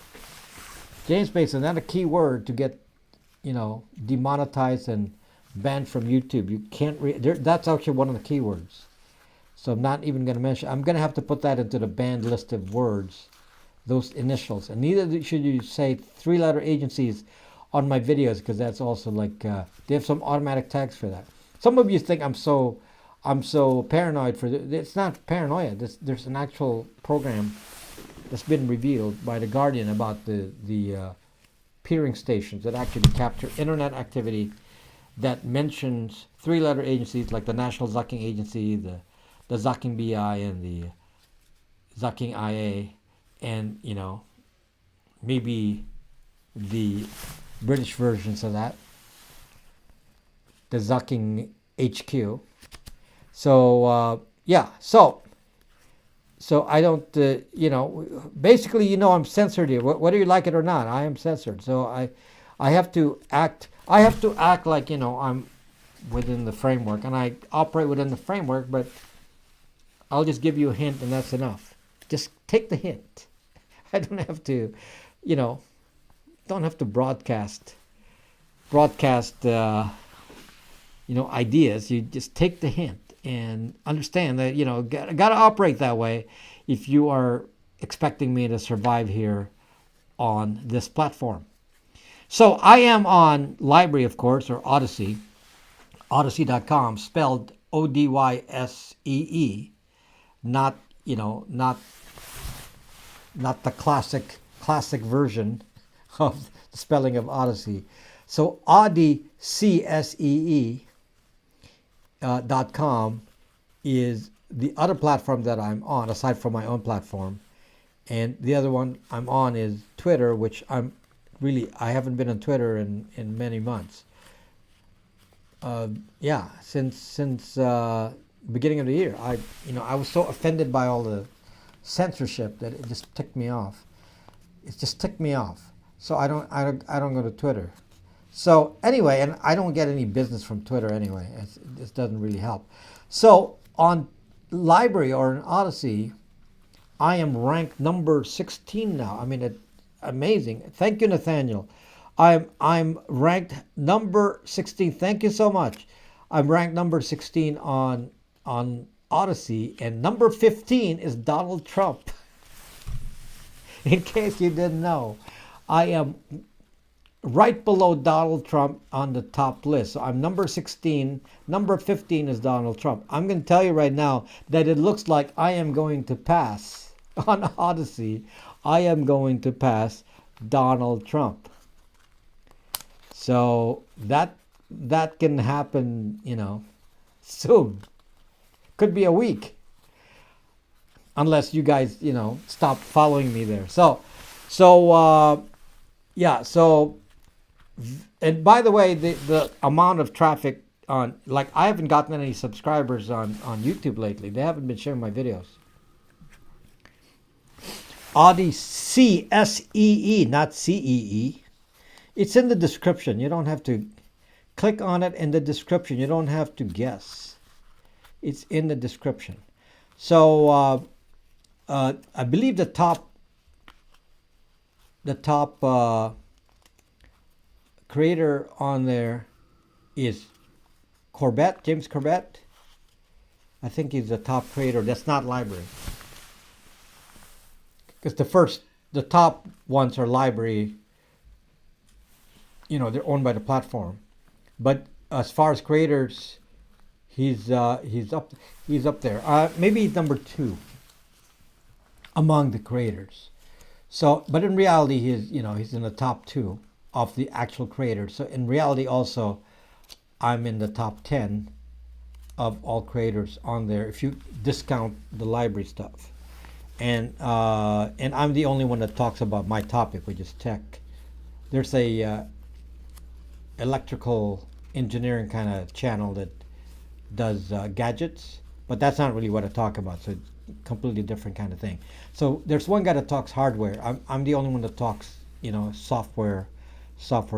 James Mason, that's a key word to get demonetized and banned from YouTube. You can't that's actually one of the keywords. So I'm not even going to mention. I'm going to have to put that into the banned list of words, those initials. And neither should you say three-letter agencies on my videos, because that's also like they have some automatic tags for that. Some of you think I'm so paranoid for this. It's not paranoia. There's an actual program that's been revealed by the Guardian about the peering stations that actually capture internet activity that mentions three-letter agencies like the National Zucking Agency, the Zucking BI, and the Zucking IA, and maybe the British versions of that, the Zucking HQ. So yeah, so I don't, basically, I'm censored here. Whether you like it or not, I am censored. So I have to act like I'm within the framework, and I operate within the framework. But I'll just give you a hint, and that's enough. Just take the hint. I don't have to, don't have to broadcast ideas. You just take the hint and understand that got to operate that way if you are expecting me to survive here on this platform. So I am on Library, of course, or Odyssey, odyssey.com, spelled Odyssee, not the classic version of the spelling of Odyssey. So odyssee.com is the other platform that I'm on, aside from my own platform. And the other one I'm on is Twitter, which I haven't been on Twitter in many months. Since beginning of the year. I was so offended by all the censorship that it just ticked me off. It just ticked me off. So I don't go to Twitter. So anyway, and I don't get any business from Twitter anyway. This doesn't really help. So on Library or in Odyssey, I am ranked number 16 now. I mean, amazing. Thank you, Nathaniel. I'm ranked number 16. Thank you so much. I'm ranked number 16 on Odyssey, and number 15 is Donald Trump. In case you didn't know, I am right below Donald Trump on the top list. So I'm number 16. Number 15 is Donald Trump. I'm going to tell you right now that it looks like I am going to pass on Odyssey. I am going to pass Donald Trump. So that can happen, soon. Could be a week, unless you guys, stop following me there. Yeah. So, and by the way, the amount of traffic on, like, I haven't gotten any subscribers on YouTube lately. They haven't been sharing my videos. Odyssey, SEE, not CEE. It's in the description. You don't have to click on it in the description. You don't have to guess. It's in the description. So I believe the top creator on there is Corbett, James Corbett. I think he's the top creator. That's not library. Because the top ones are library. They're owned by the platform. But as far as creators, he's up there. Maybe he's number 2 among the creators. So, but in reality, he's in the top 2 of the actual creators. So in reality, also, I'm in the top 10 of all creators on there if you discount the library stuff. And I'm the only one that talks about my topic, which is tech. There's a electrical engineering kind of channel that does gadgets, but that's not really what I talk about. So it's a completely different kind of thing. So there's one guy that talks hardware. I'm the only one that talks, software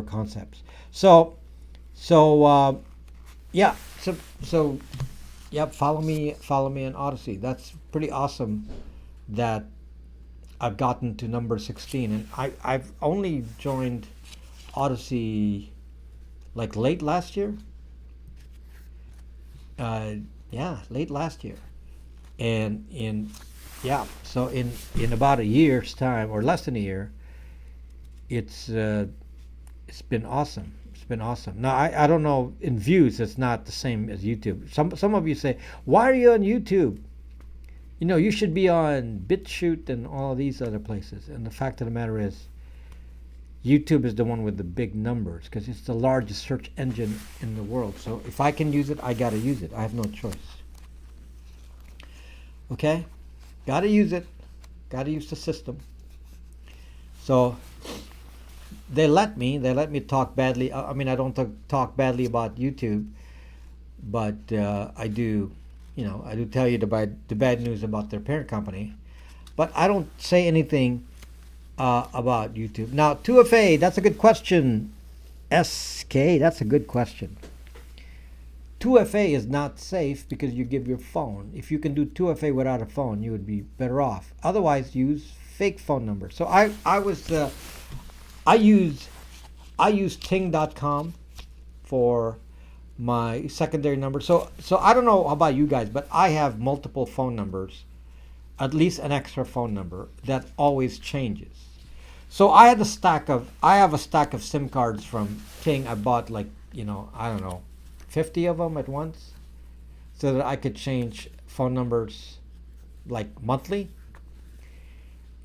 concepts. So yeah. So yeah. Follow me on Odyssey. That's pretty awesome that I've gotten to number 16, and I've only joined Odyssey like late last year. Late last year, and so in about a year's time, or less than a year, it's been awesome. It's been awesome. Now I don't know, in views it's not the same as YouTube. Some of you say, why are you on YouTube? You should be on BitChute and all these other places. And the fact of the matter is, YouTube is the one with the big numbers because it's the largest search engine in the world. So if I can use it, I got to use it. I have no choice. Okay? Got to use it. Got to use the system. So they let me talk badly. I mean, I don't talk badly about YouTube, but I do. I do tell you the bad news about their parent company, but I don't say anything about YouTube. Now, 2FA, that's a good question. SK, that's a good question. 2FA is not safe because you give your phone. If you can do 2FA without a phone, you would be better off. Otherwise, use fake phone numbers. So I use Ting.com for my secondary number. So I don't know about you guys, but I have multiple phone numbers, at least an extra phone number that always changes. So I have a stack of SIM cards from Ting. I bought I don't know, 50 of them at once, so that I could change phone numbers like monthly.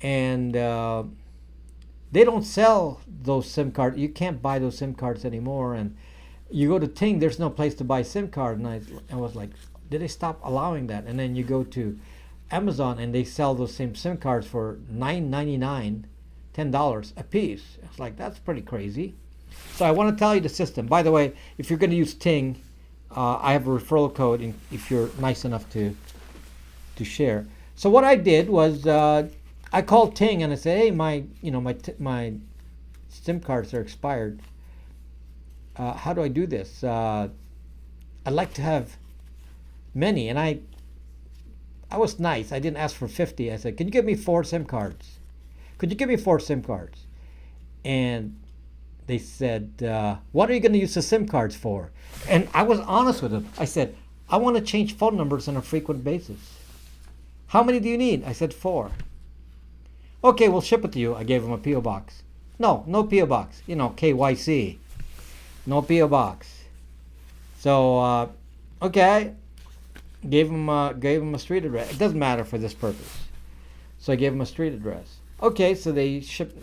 And they don't sell those SIM cards. You can't buy those SIM cards anymore. And you go to Ting, there's no place to buy SIM card. And I was like, did they stop allowing that? And then you go to Amazon and they sell those same SIM cards for $9.99, $10 a piece. I was like, that's pretty crazy. So I want to tell you the system. By the way, if you're going to use Ting, I have a referral code if you're nice enough to share. So what I did was I called Ting and I said, hey, my SIM cards are expired. How do I do this? I'd like to have many. And I was nice. I didn't ask for 50. I said, can you give me 4 SIM cards? Could you give me 4 SIM cards? And they said, what are you going to use the SIM cards for? And I was honest with them. I said, I want to change phone numbers on a frequent basis. How many do you need? I said 4. Okay, we'll ship it to you. I gave them a P.O. box. No P.O. box. KYC. No P.O. box. So, okay. Gave him a street address. It doesn't matter for this purpose. So I gave him a street address. Okay, so they ship,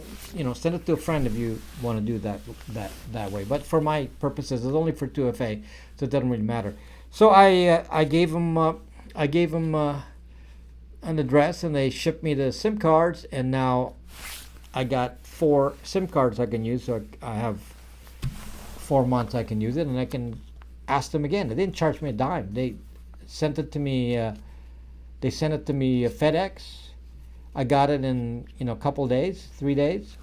send it to a friend if you want to do that way. But for my purposes, it's only for 2FA, so it doesn't really matter. So I gave them an address, and they shipped me the SIM cards, and now I got 4 SIM cards I can use. So I have 4 months I can use it, and I can ask them again. They didn't charge me a dime. They sent it to me. FedEx. I got it in a couple days, 3 days,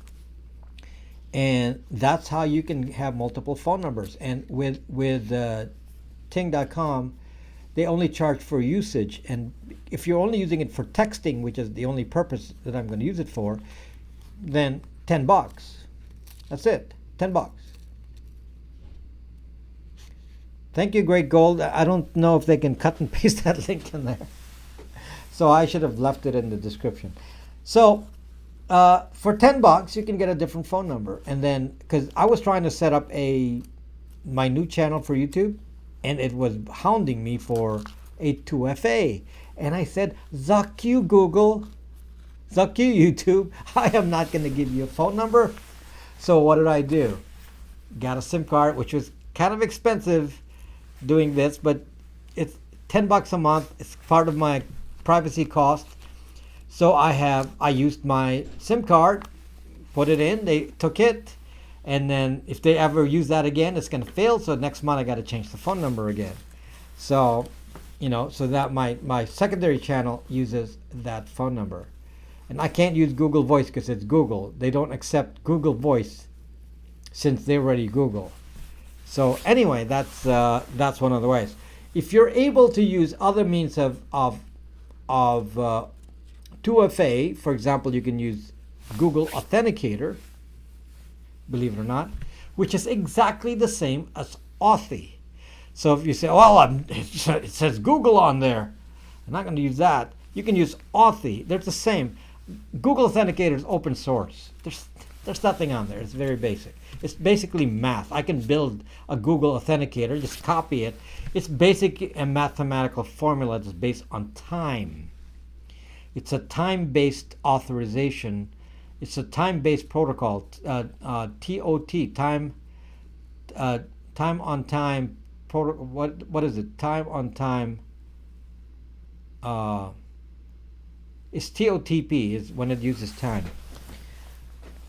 and that's how you can have multiple phone numbers. And with Ting.com, they only charge for usage, and if you're only using it for texting, which is the only purpose that I'm going to use it for, then $10. That's it, $10. Thank you, Great Gold. I don't know if they can cut and paste that link in there. So I should have left it in the description. So for $10, you can get a different phone number. And then, because I was trying to set up my new channel for YouTube, and it was hounding me for a 2FA. And I said, "Zuck you, Google. Zuck you, YouTube. I am not going to give you a phone number." So what did I do? Got a SIM card, which was kind of expensive doing this, but it's $10 a month. It's part of my privacy cost. So I used my SIM card, put it in, they took it, and then if they ever use that again, it's going to fail. So next month I got to change the phone number again. So so that my secondary channel uses that phone number, and I can't use Google Voice because it's Google. They don't accept Google Voice since they're already Google. So anyway, that's one of the ways. If you're able to use other means of 2FA, for example, you can use Google Authenticator, believe it or not, which is exactly the same as Authy. So if you say, "Well, it says Google on there," I'm not going to use that. You can use Authy. They're the same. Google Authenticator is open source. There's nothing on there. It's very basic. It's basically math. I can build a Google Authenticator, just copy it. It's basic a mathematical formula that's based on time. It's a time-based authorization. It's a time-based protocol, TOT, time on time. What is it? Time on time. It's TOTP is when it uses time.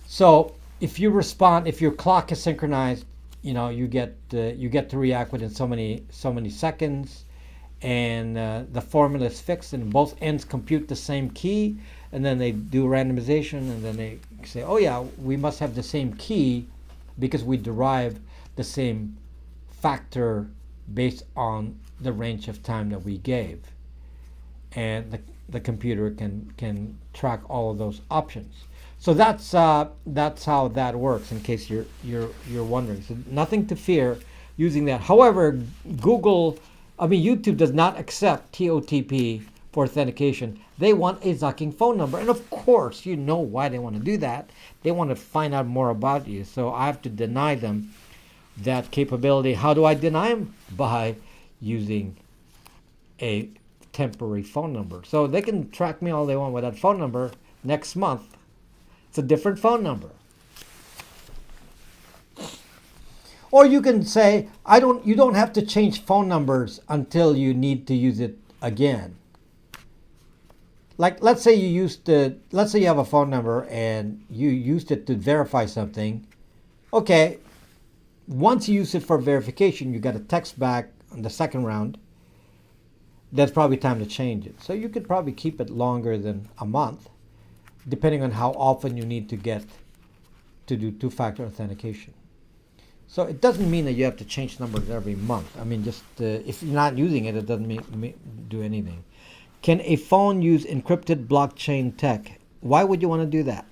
So if you respond, if your clock is synchronized, you get to react within so many seconds, and the formula is fixed, and both ends compute the same key, and then they do randomization, and then they say, "Oh yeah, we must have the same key because we derive the same factor based on the range of time that we gave," and the computer can track all of those options. So that's how that works. In case you're wondering, so nothing to fear using that. However, YouTube does not accept TOTP for authentication. They want a zucking phone number, and of course, you know why they want to do that. They want to find out more about you. So I have to deny them that capability. How do I deny them? By using a temporary phone number. So they can track me all they want with that phone number. Next month, it's a different phone number. Or you can say, you don't have to change phone numbers until you need to use it again. Like let's say you have a phone number and you used it to verify something. Okay, once you use it for verification, you got a text back on the second round. That's probably time to change it. So you could probably keep it longer than a month, depending on how often you need to do two-factor authentication. So it doesn't mean that you have to change numbers every month. I mean, just if you're not using it, it doesn't do anything. Can a phone use encrypted blockchain tech? Why would you want to do that?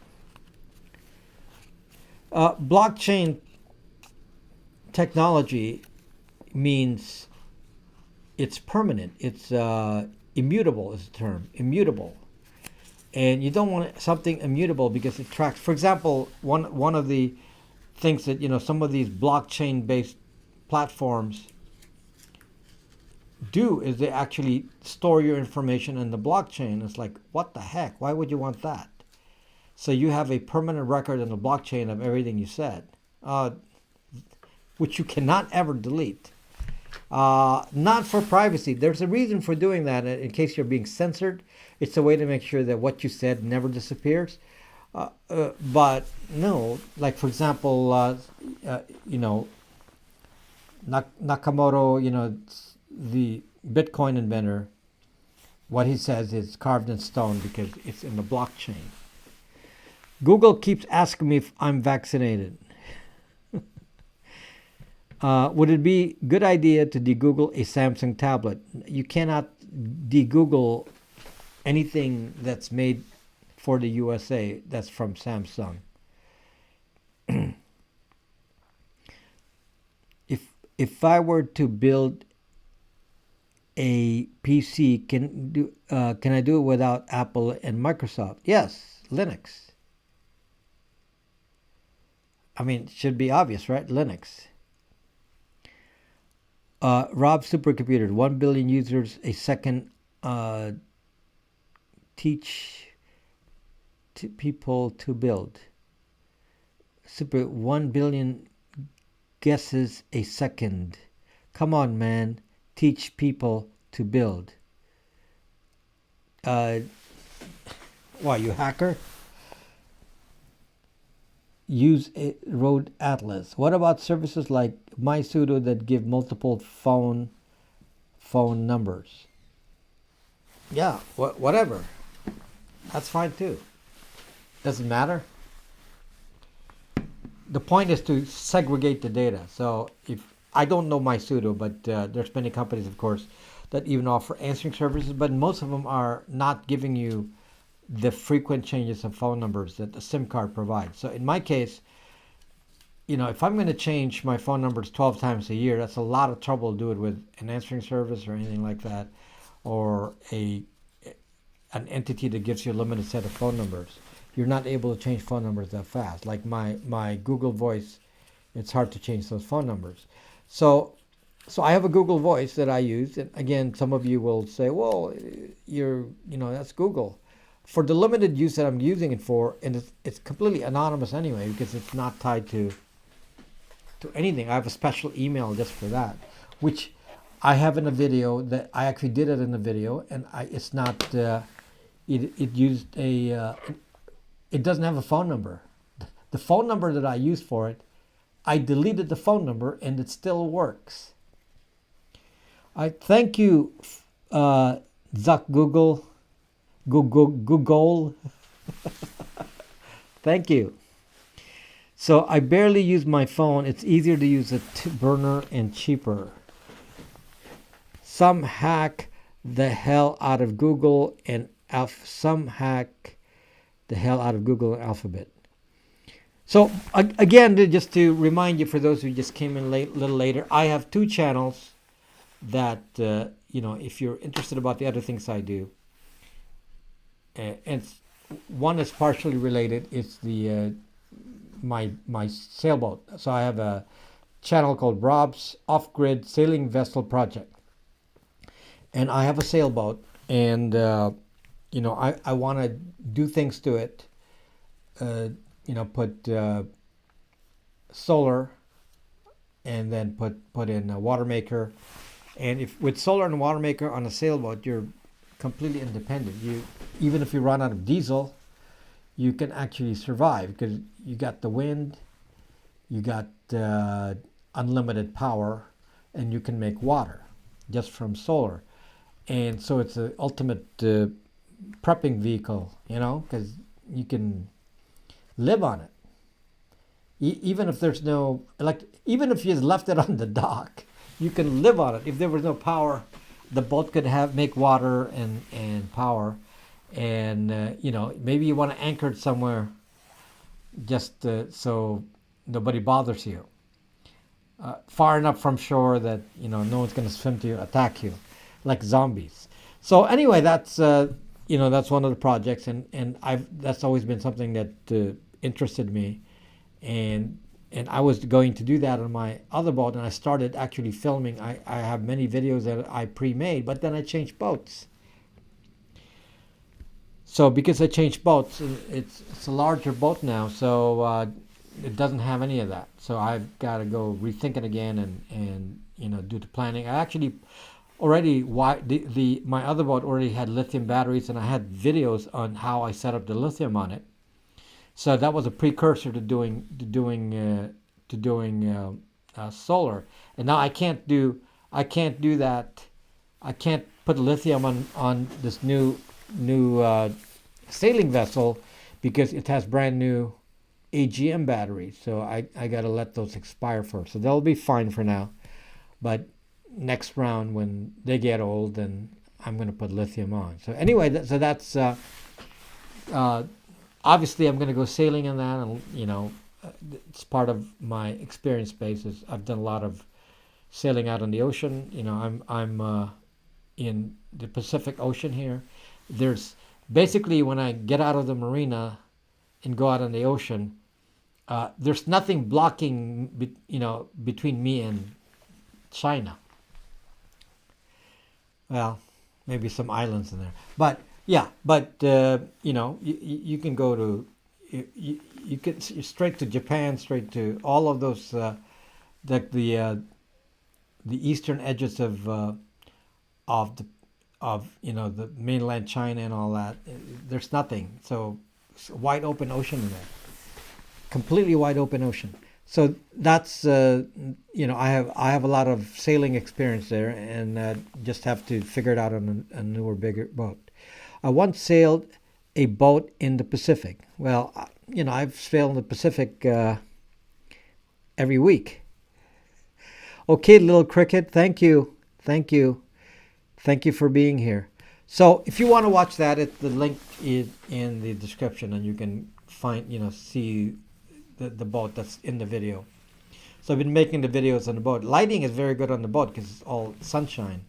Blockchain technology means it's permanent. It's immutable is the term, immutable. And you don't want something immutable because it tracks. For example, one of the things that some of these blockchain-based platforms do is they actually store your information in the blockchain. It's like, what the heck? Why would you want that? So you have a permanent record in the blockchain of everything you said, which you cannot ever delete. Not for privacy. There's a reason for doing that in case you're being censored. It's a way to make sure that what you said never disappears. But no, like for example, Nakamoto, the Bitcoin inventor, what he says is carved in stone because it's in the blockchain. Google keeps asking me if I'm vaccinated. Would it be a good idea to de-Google a Samsung tablet? You cannot de-Google anything that's made for the USA that's from Samsung. If I were to build a PC, can I do it without Apple and Microsoft? Yes, Linux. I mean, it should be obvious, right? Linux. Rob supercomputer, 1 billion users a second. Teach people to build. 1 billion guesses a second. Come on, man. Teach people to build. Why, you hacker? Use a road atlas. What about services like MySudo that give multiple phone numbers? Yeah, whatever. That's fine too. Doesn't matter. The point is to segregate the data. So if I don't know MySudo, but there's many companies, of course, that even offer answering services, but most of them are not giving you the frequent changes of phone numbers that the SIM card provides. So in my case, if I'm going to change my phone numbers 12 times a year, that's a lot of trouble to do it with an answering service or anything like that, or an entity that gives you a limited set of phone numbers. You're not able to change phone numbers that fast. Like my Google Voice, it's hard to change those phone numbers. So I have a Google Voice that I use, and again, some of you will say, well, that's Google. For the limited use that I'm using it for, and it's completely anonymous anyway, because it's not tied to anything. I have a special email just for that, which I have in a video that I actually did it in a video, and it's not. It used it doesn't have a phone number. The phone number that I used for it, I deleted the phone number, and it still works. I thank you, Zuck Google. Google. Thank you. So I barely use my phone. It's easier to use a burner and cheaper. Some hack the hell out of Google and Alphabet. So again, just to remind you, for those who just came in a little later, I have 2 channels that if you're interested about the other things I do. And one is partially related. It's the my sailboat. So I have a channel called Rob's Off-Grid Sailing Vessel Project, and I have a sailboat, and I want to do things to it. Put solar, and then put in a water maker. And if with solar and water maker on a sailboat, you're completely independent. Even if you run out of diesel, you can actually survive because you got the wind, you got unlimited power, and you can make water just from solar. And so it's the ultimate prepping vehicle, because you can live on it. Even if there's no even if you just left it on the dock, you can live on it. If there was no power, the boat could make water and power, and maybe you want to anchor it somewhere, just so nobody bothers you, far enough from shore that no one's going to swim to you, attack you, like zombies. So anyway, that's that's one of the projects, and that's always been something that interested me, and I was going to do that on my other boat, and I started actually filming. I have many videos that I pre-made, but then I changed boats. So because I changed boats, it's a larger boat now, so it doesn't have any of that. So I've got to go rethink it again and do the planning. I actually already my other boat already had lithium batteries, and I had videos on how I set up the lithium on it. So that was a precursor to doing solar. And now I can't do that. I can't put lithium on this new sailing vessel because it has brand new AGM batteries. So I got to let those expire first. So they'll be fine for now. But next round, when they get old, then I'm going to put lithium on. So anyway, that's obviously I'm going to go sailing in that, and it's part of my experience basis. I've done a lot of sailing out on the ocean. I'm in the Pacific Ocean here. There's basically, when I get out of the marina and go out on the ocean, there's nothing blocking between me and China. Well, maybe some islands in there, but yeah, you can go to you can straight to Japan, straight to all of those the eastern edges of the mainland China and all that. There's nothing, so it's a wide open ocean in there, completely wide open ocean. So that's I have a lot of sailing experience there, and just have to figure it out on a newer, bigger boat. I once sailed a boat in the Pacific. Well, I've sailed in the Pacific every week. Okay, little cricket, thank you for being here. So if you want to watch that, the link is in the description, and you can see the boat that's in the video. So I've been making the videos on the boat. Lighting is very good on the boat because it's all sunshine.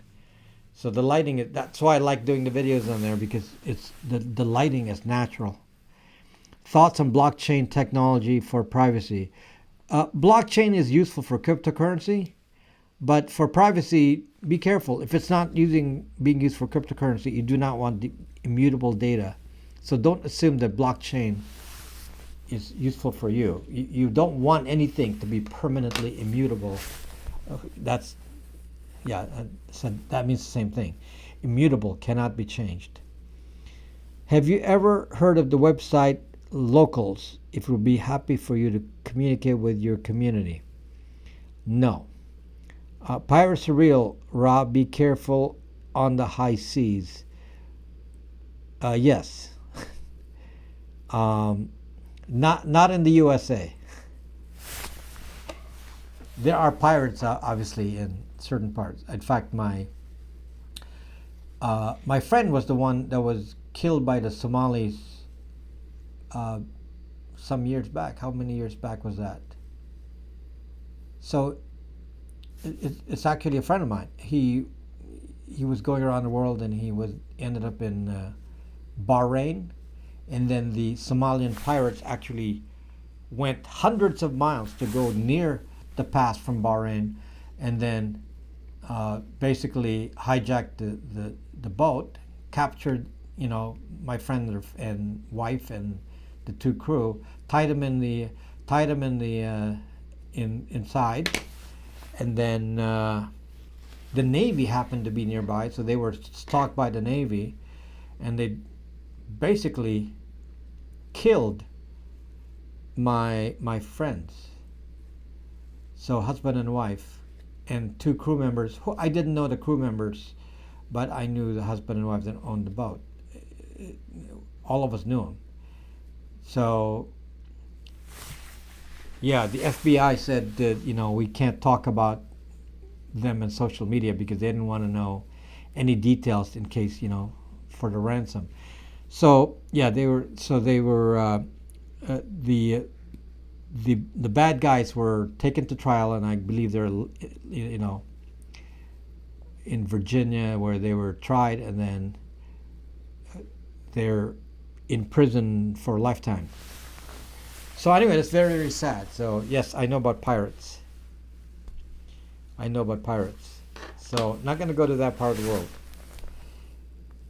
So the lighting that's why I like doing the videos on there, because it's the lighting is natural. Thoughts on blockchain technology for privacy. Blockchain is useful for cryptocurrency, but for privacy, be careful. If it's not being used for cryptocurrency, you do not want the immutable data. So don't assume that blockchain is useful for you. You don't want anything to be permanently immutable. So that means the same thing. Immutable, cannot be changed. Have you ever heard of the website Locals? It will be happy for you to communicate with your community. No. Pirates are real, Rob. Be careful on the high seas. Yes. Not in the USA. There are pirates, obviously, in certain parts. In fact, my friend was the one that was killed by the Somalis some years back. How many years back was that? So it's actually a friend of mine. He was going around the world, and he ended up in Bahrain. And then the Somalian pirates actually went hundreds of miles to go near the pass from Bahrain, and then basically hijacked the boat, captured my friend and wife and the two crew, tied them inside, and then the Navy happened to be nearby, so they were stalked by the Navy, and they basically killed my friends. So husband and wife and two crew members. Who I didn't know the crew members, but I knew the husband and wife that owned the boat. All of us knew them. So yeah, the FBI said that we can't talk about them in social media because they didn't want to know any details in case for the ransom. So yeah, they were the bad guys were taken to trial, and I believe they're in Virginia, where they were tried, and then they're in prison for a lifetime. So anyway, that's very, very sad. So yes, I know about pirates. So not going to go to that part of the world.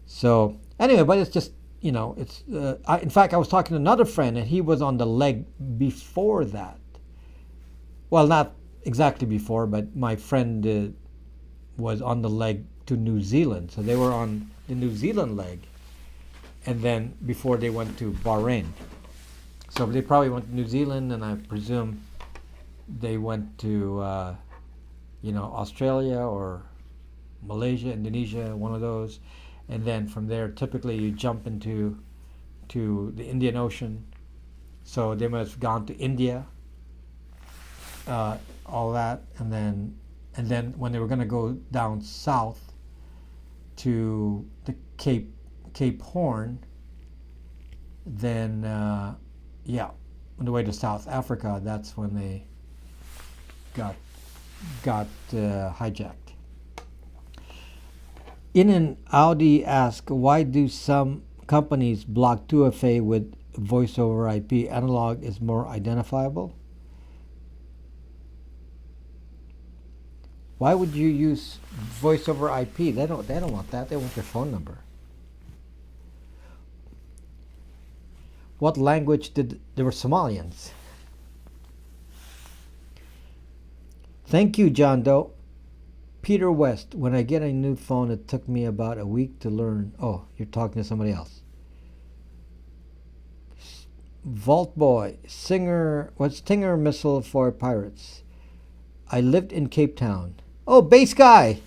So anyway, but it's just you know, it's. In fact, I was talking to another friend, and he was on the leg before that. Well, not exactly before, but my friend was on the leg to New Zealand, so they were on the New Zealand leg, and then before they went to Bahrain. So they probably went to New Zealand, and I presume they went to, Australia or Malaysia, Indonesia, one of those, and then from there, typically you jump into the Indian Ocean. So they must have gone to India, all that, and then when they were going to go down south to the Cape Horn, then on the way to South Africa, that's when they got hijacked. In and Audi asks, why do some companies block 2FA with voice over IP? Analog is more identifiable. Why would you use voice over IP? They don't want that. They want your phone number. What language they were Somalians? Thank you, John Doe. Peter West, when I get a new phone, it took me about a week to learn. Oh, you're talking to somebody else. Vault Boy, Stinger missile for pirates. I lived in Cape Town. Oh, Base Guy.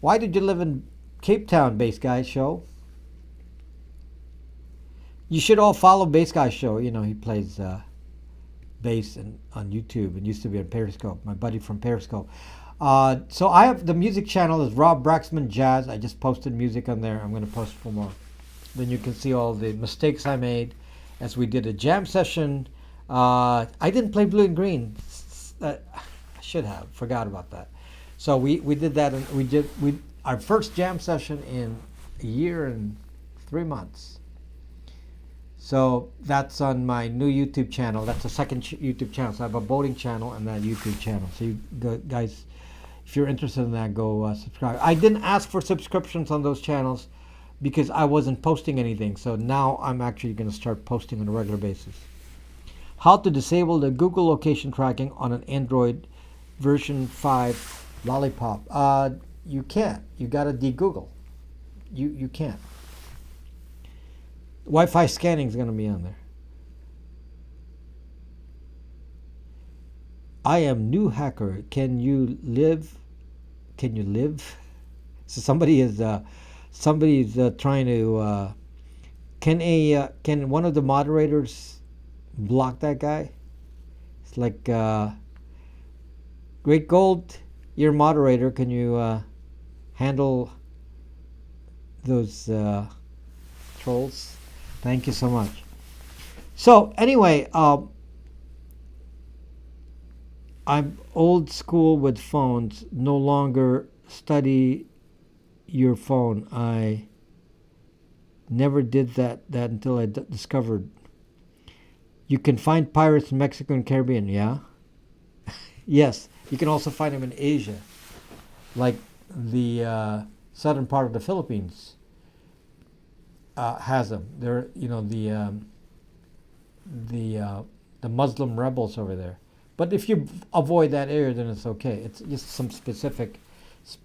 Why did you live in Cape Town, Base Guy show? You should all follow Base Guy show. You know, he plays bass on YouTube and used to be on Periscope. My buddy from Periscope. So I have the music channel is Rob Braxman Jazz. I just posted music on there. I'm going to post for more. Then you can see all the mistakes I made as we did a jam session. I didn't play Blue and Green. I should have. Forgot about that. So we did that, and we did our first jam session in a year and 3 months. So that's on my new YouTube channel. That's the second YouTube channel. So I have a boating channel and that YouTube channel. So you guys, if you're interested in that, go subscribe. I didn't ask for subscriptions on those channels because I wasn't posting anything. So now I'm actually going to start posting on a regular basis. How to disable the Google location tracking on an Android version 5 Lollipop. You can't. You got to de-Google. You can't. Wi-Fi scanning is going to be on there. I am new hacker. Can you live? So somebody is trying to. Can one of the moderators block that guy? It's like Great Gold, your moderator. Can you handle those trolls? Thank you so much. So anyway, I'm old school with phones. No longer study your phone. I never did that until I discovered. You can find pirates in Mexico and Caribbean, yeah? Yes. You can also find them in Asia, like the southern part of the Philippines. Has them. They're the Muslim rebels over there. But if you avoid that area, then it's okay. It's just some specific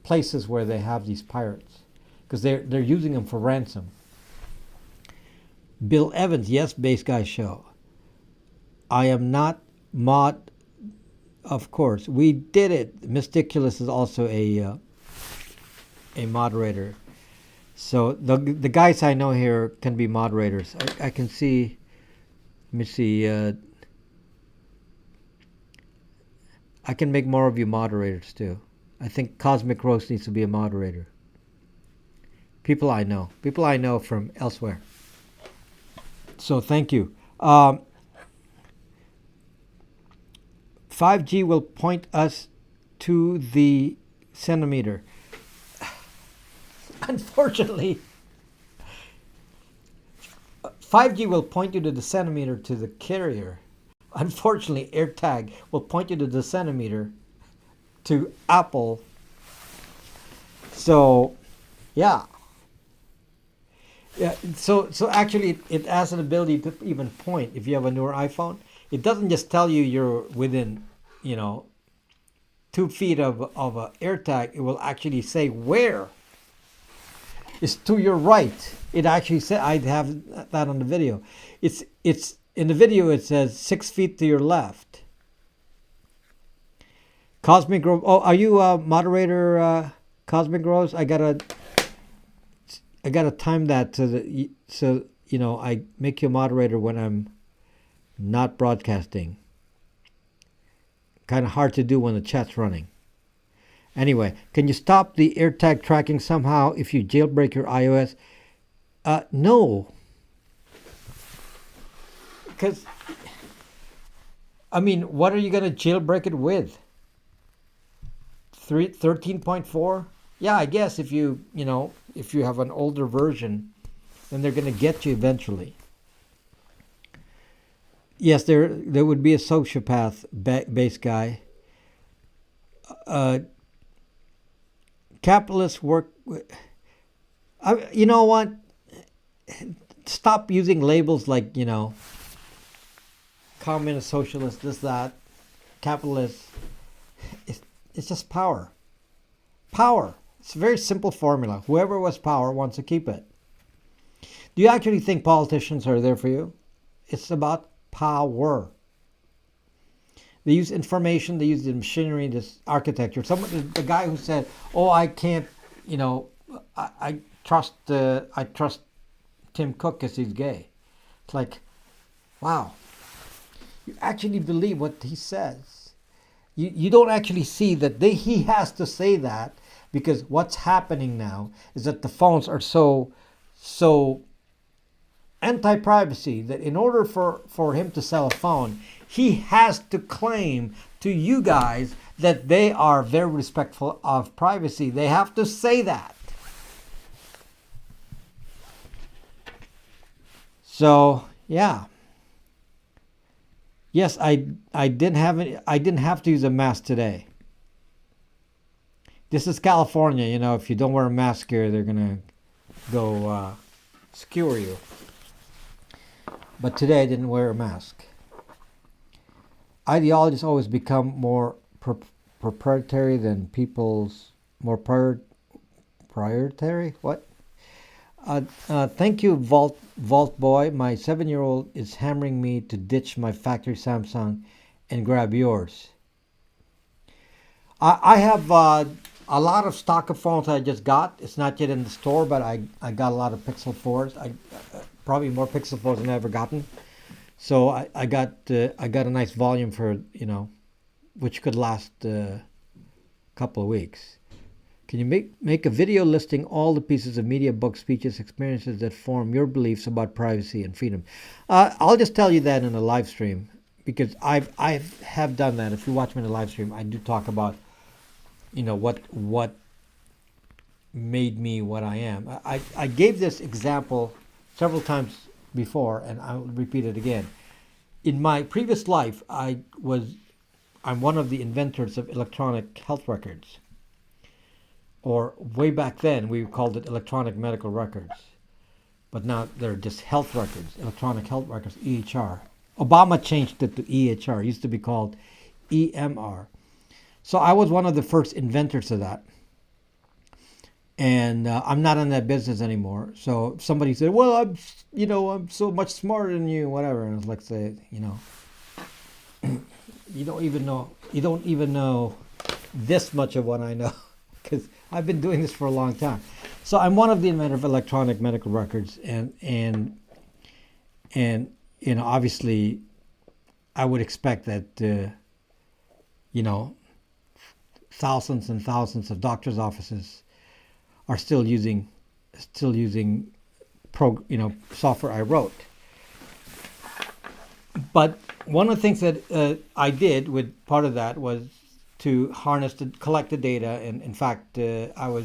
places where they have these pirates because they're using them for ransom. Bill Evans, yes, Base Guy show. I am not mod. Of course, we did it. Mysticulous is also a moderator. So the guys I know here can be moderators. I can see. Let me see. I can make more of you moderators too. I think Cosmic Roast needs to be a moderator. People I know from elsewhere. So thank you. 5G will point us to the centimeter. Unfortunately, 5G will point you to the centimeter to the carrier. Unfortunately, AirTag will point you to the centimeter to Apple. So, yeah. Yeah, so actually it has an ability to even point. If you have a newer iPhone, it doesn't just tell you you're within, you know, 2 feet of a AirTag. It will actually say where. It's to your right. It actually said, I have that on the video. It's in the video. It says 6 feet to your left. Cosmic Rose. Oh, are you a moderator, Cosmic Rose? I gotta time that so you know I make you a moderator when I'm not broadcasting. Kind of hard to do when the chat's running. Anyway, can you stop the AirTag tracking somehow if you jailbreak your iOS? No, because I mean, what are you gonna jailbreak it with? 13.4? Yeah, I guess if if you have an older version, then they're gonna get you eventually. Yes, there would be a sociopath base guy. Uh, Capitalists work. You know what? Stop using labels like communist, socialist, this, that, capitalist. It's just power. Power. It's a very simple formula. Whoever was power wants to keep it. Do you actually think politicians are there for you? It's about power. They use information. They use the machinery, this architecture. The guy who said, "Oh, I can't," I trust Tim Cook because he's gay. It's like, wow, you actually believe what he says. You don't actually see that he has to say that because what's happening now is that the phones are so anti-privacy that in order for him to sell a phone, he has to claim to you guys that they are very respectful of privacy. They have to say that. So yeah. Yes, I didn't have to use a mask today. This is California, if you don't wear a mask here, they're gonna go skewer you. But today I didn't wear a mask. Ideologies always become more proprietary than people's more priority. What? Thank you, Vault Boy. My 7-year-old is hammering me to ditch my factory Samsung and grab yours. I have a lot of stock of phones I just got. It's not yet in the store, but I got a lot of Pixel 4s. Probably more Pixel 4s than I've ever gotten. So I got a nice volume for which could last a couple of weeks. Can you make a video listing all the pieces of media, books, speeches, experiences that form your beliefs about privacy and freedom? I'll just tell you that in a live stream because I have done that. If you watch me in a live stream, I do talk about what made me what I am. I gave this example several times before, and I'll repeat it again. In my previous life, I'm one of the inventors of electronic health records. Or way back then, we called it electronic medical records. But now they're just health records, electronic health records, EHR. Obama changed it to EHR. It used to be called EMR. So I was one of the first inventors of that. And I'm not in that business anymore. So if somebody said, well, I'm so much smarter than you, whatever. And I was like, say, you don't even know this much of what I know. Because I've been doing this for a long time. So I'm one of the inventors of electronic medical records, and obviously, I would expect that thousands and thousands of doctors' offices are still using software I wrote. But one of the things that I did with part of that was to collect the data, and in fact, I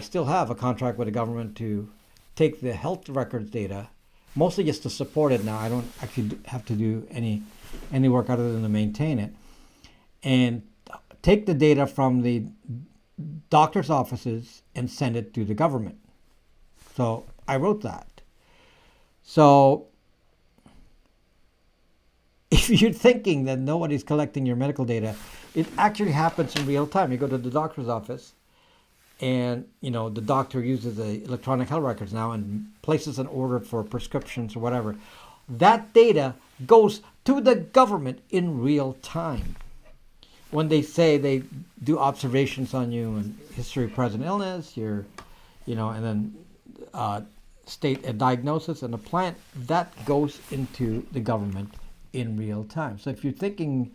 still have a contract with the government to take the health records data, mostly just to support it now. I don't actually have to do any work other than to maintain it, and take the data from the doctor's offices and send it to the government. So I wrote that. So if you're thinking that nobody's collecting your medical data, it actually happens in real time. You go to the doctor's office, and the doctor uses the electronic health records now and places an order for prescriptions or whatever. That data goes to the government in real time. When they say they do observations on you and history of present illness, and then state a diagnosis and a plan, that goes into the government in real time. So if you're thinking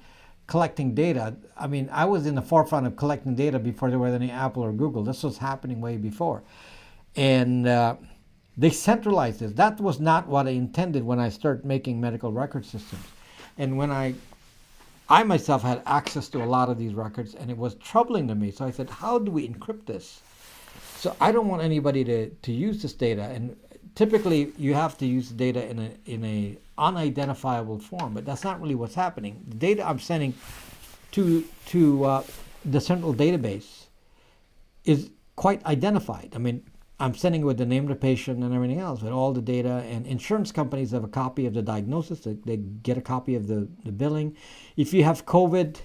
collecting data, I mean, I was in the forefront of collecting data before there was any Apple or Google. This was happening way before. And they centralized this. That was not what I intended when I started making medical record systems. And when I myself had access to a lot of these records, and it was troubling to me. So I said, how do we encrypt this? So I don't want anybody to use this data. And typically, you have to use the data in a unidentifiable form, but that's not really what's happening. The data I'm sending to the central database is quite identified. I mean, I'm sending with the name of the patient and everything else, with all the data. And insurance companies have a copy of the diagnosis. They get a copy of the billing. If you have COVID,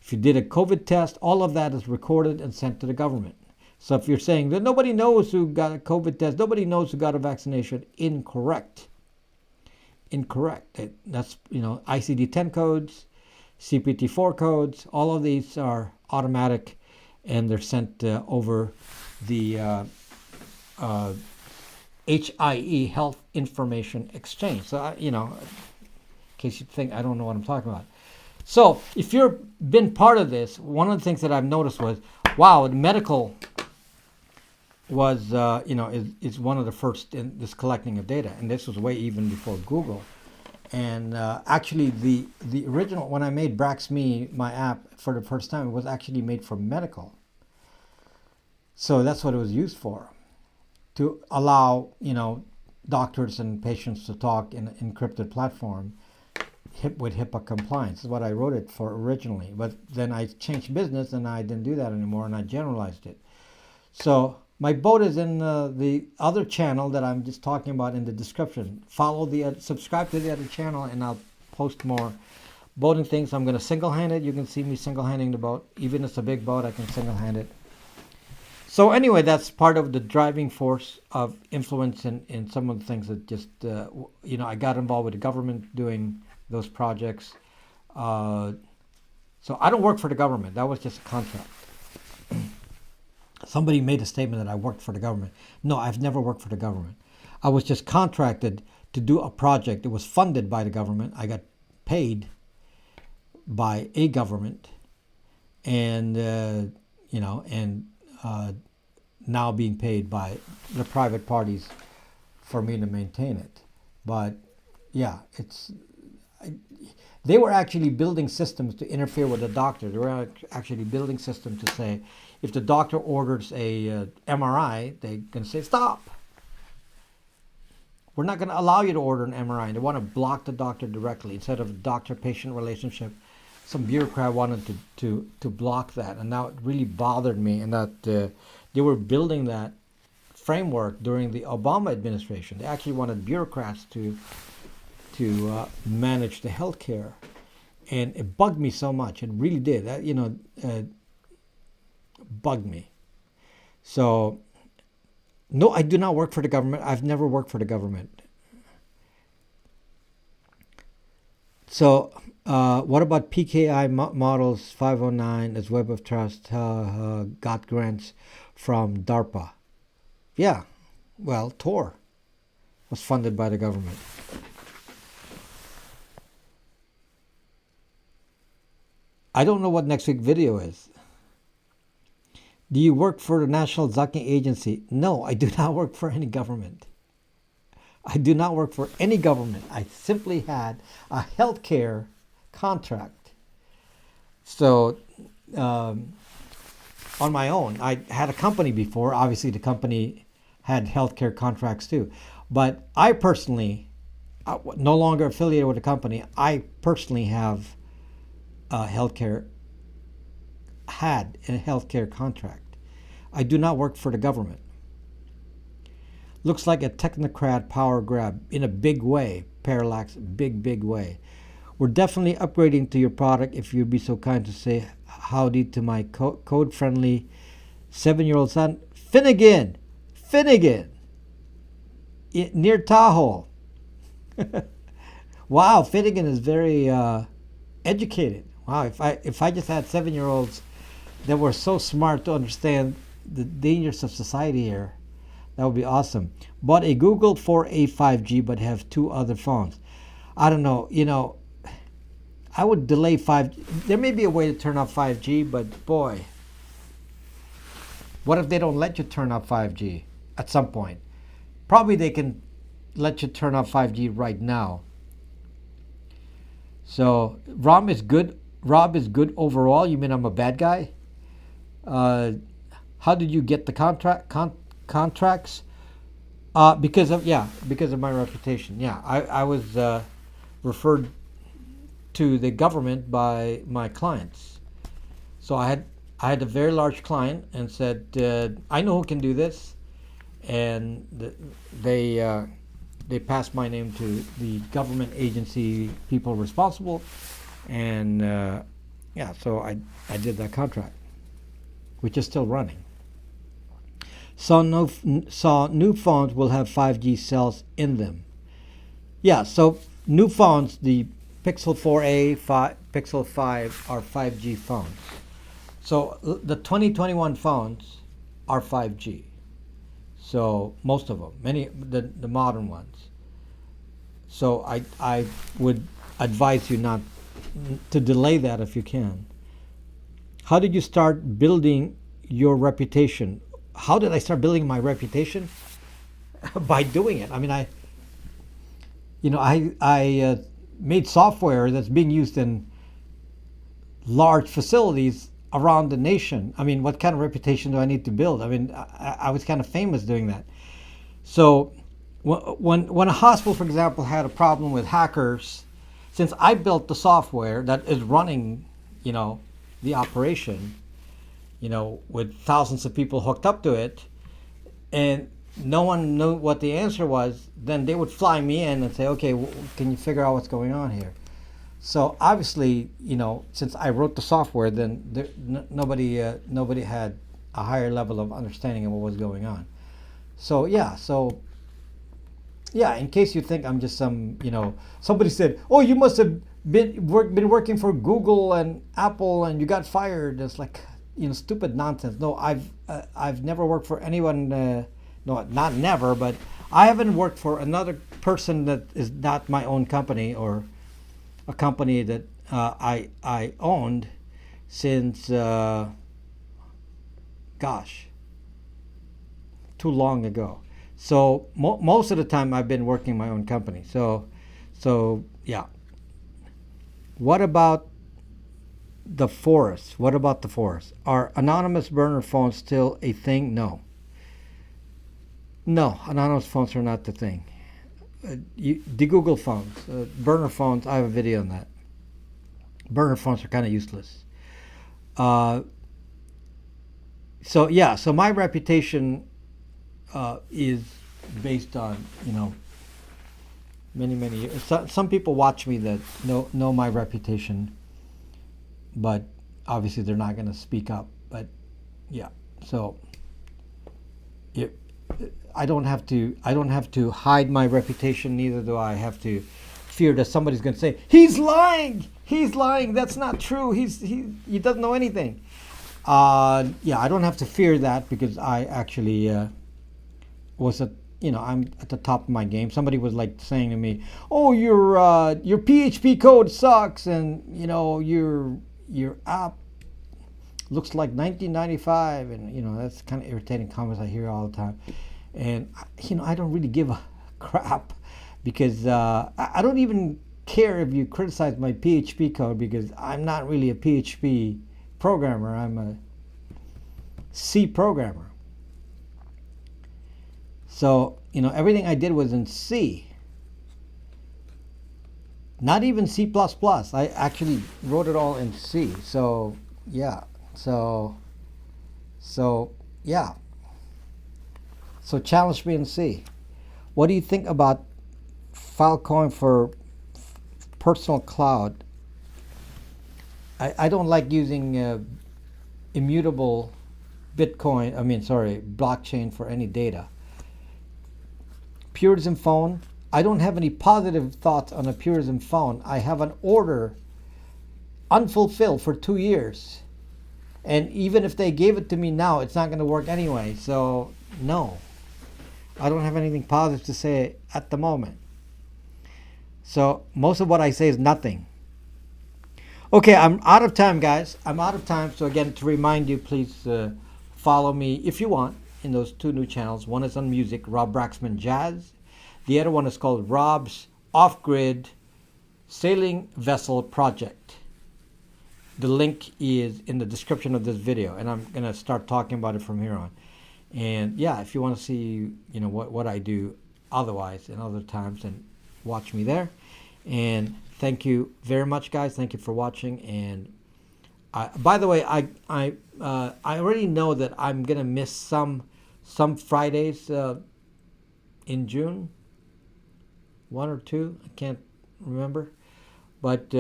if you did a COVID test, all of that is recorded and sent to the government. So if you're saying that nobody knows who got a COVID test, nobody knows who got a vaccination, incorrect. That's, ICD-10 codes, CPT-4 codes, all of these are automatic, and they're sent over the HIE, Health Information Exchange. So, in case you think I don't know what I'm talking about. So if you've been part of this, one of the things that I've noticed was, wow, the medical was, is one of the first in this collecting of data. And this was way even before Google. And actually, the original, when I made Brax.me, my app, for the first time, it was actually made for medical. So that's what it was used for, to allow, doctors and patients to talk in an encrypted platform with HIPAA compliance. Is what I wrote it for originally. But then I changed business and I didn't do that anymore, and I generalized it. So my boat is in the other channel that I'm just talking about in the description. Subscribe to the other channel, and I'll post more boating things. I'm going to single-hand it. You can see me single-handing the boat. Even if it's a big boat, I can single-hand it. So anyway, that's part of the driving force of influence in some of the things that just, I got involved with the government doing those projects. So I don't work for the government. That was just a contract. Somebody made a statement that I worked for the government. No, I've never worked for the government. I was just contracted to do a project that was funded by the government. I got paid by a government, and now being paid by the private parties for me to maintain it. But yeah, they were actually building systems to interfere with the doctor. They were actually building systems to say, if the doctor orders a MRI, they're going to say, stop. We're not going to allow you to order an MRI. And they want to block the doctor directly. Instead of a doctor-patient relationship, some bureaucrat wanted to block that. And now it really bothered me, and that they were building that framework during the Obama administration. They actually wanted bureaucrats to manage the healthcare, and it bugged me so much. It really did. Bugged me. So, no, I do not work for the government. I've never worked for the government. So, what about PKI models 509 as Web of Trust got grants from DARPA? Yeah, well, Tor was funded by the government. I don't know what next week's video is. Do you work for the National Zucking Agency? No, I do not work for any government. I do not work for any government. I simply had a healthcare contract. So, on my own, I had a company before. Obviously, the company had healthcare contracts too. But I personally, no longer affiliated with the company, I personally have had a healthcare contract. I do not work for the government. Looks like a technocrat power grab in a big way. Parallax, big way. We're definitely upgrading to your product if you'd be so kind to say howdy to my code-friendly 7-year-old son, Finnegan, near Tahoe. Wow, Finnegan is very educated. Wow, if I just had 7-year-olds that were so smart to understand the dangers of society here, that would be awesome. Bought a Google 4a 5G but have 2 other phones. I don't know, I would delay 5G. There may be a way to turn off 5G, but boy, what if they don't let you turn off 5G at some point? Probably they can let you turn off 5G right now. So Rob is good overall. You mean I'm a bad guy? How did you get the contracts? Because of my reputation. Yeah, I was referred to the government by my clients. So I had a very large client and said, I know who can do this, and they passed my name to the government agency people responsible, and so I did that contract, which is still running. Saw new phones will have 5G cells in them. Yeah, so new phones, the Pixel 4a, Pixel 5 are 5G phones. So the 2021 phones are 5G. So most of them, the modern ones. So I would advise you not to delay that if you can. How did you start building your reputation? How did I start building my reputation? By doing it. I mean, I made software that's being used in large facilities around the nation. I mean, what kind of reputation do I need to build? I mean, I was kind of famous doing that. So when a hospital, for example, had a problem with hackers, since I built the software that is running, the operation, with thousands of people hooked up to it, and no one knew what the answer was, then they would fly me in and say, okay, can you figure out what's going on here? So obviously, since I wrote the software, then nobody had a higher level of understanding of what was going on. So in case you think I'm just some, somebody said, oh, you must have been working for Google and Apple and you got fired. It's like, stupid nonsense. No, I've never worked for anyone. No, not never, but I haven't worked for another person that is not my own company or a company that I owned since, too long ago. So most of the time I've been working my own company. So yeah. What about the forest? Are anonymous burner phones still a thing? No, anonymous phones are not the thing. The Google phones, burner phones, I have a video on that. Burner phones are kind of useless. So my reputation is based on, many years. Some people watch me that know my reputation, but obviously they're not going to speak up. But yeah, so I don't have to hide my reputation. Neither do I have to fear that somebody's going to say he's lying. That's not true. He doesn't know anything. I don't have to fear that because I actually was I'm at the top of my game. Somebody was like saying to me, "Oh, your PHP code sucks, and your app looks like 1995," and that's kind of irritating comments I hear all the time. And I don't really give a crap because I don't even care if you criticize my PHP code because I'm not really a PHP programmer. I'm a C programmer. So, everything I did was in C. Not even C++. I actually wrote it all in C. So, yeah. So challenge me in C. What do you think about Filecoin for personal cloud? I don't like using immutable blockchain for any data. Purism phone. I don't have any positive thoughts on a Purism phone. I have an order unfulfilled for 2 years. And even if they gave it to me now, it's not going to work anyway. So, no. I don't have anything positive to say at the moment. So, most of what I say is nothing. Okay, I'm out of time, guys. I'm out of time. So, again, to remind you, please follow me if you want in those 2 new channels. One is on music, Rob Braxman Jazz. The other one is called Rob's Off-Grid Sailing Vessel Project. The link is in the description of this video, and I'm going to start talking about it from here on. And yeah, if you want to see, what I do otherwise in other times, then watch me there. And thank you very much, guys. Thank you for watching. And by the way, I already know that I'm gonna miss some Fridays in June, 1 or 2. I can't remember, but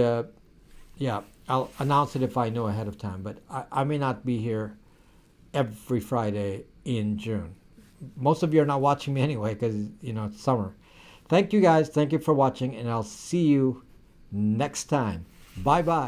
yeah, I'll announce it if I know ahead of time. But I may not be here every Friday in June. Most of you are not watching me anyway because it's summer. Thank you, guys. Thank you for watching, and I'll see you next time. Bye bye.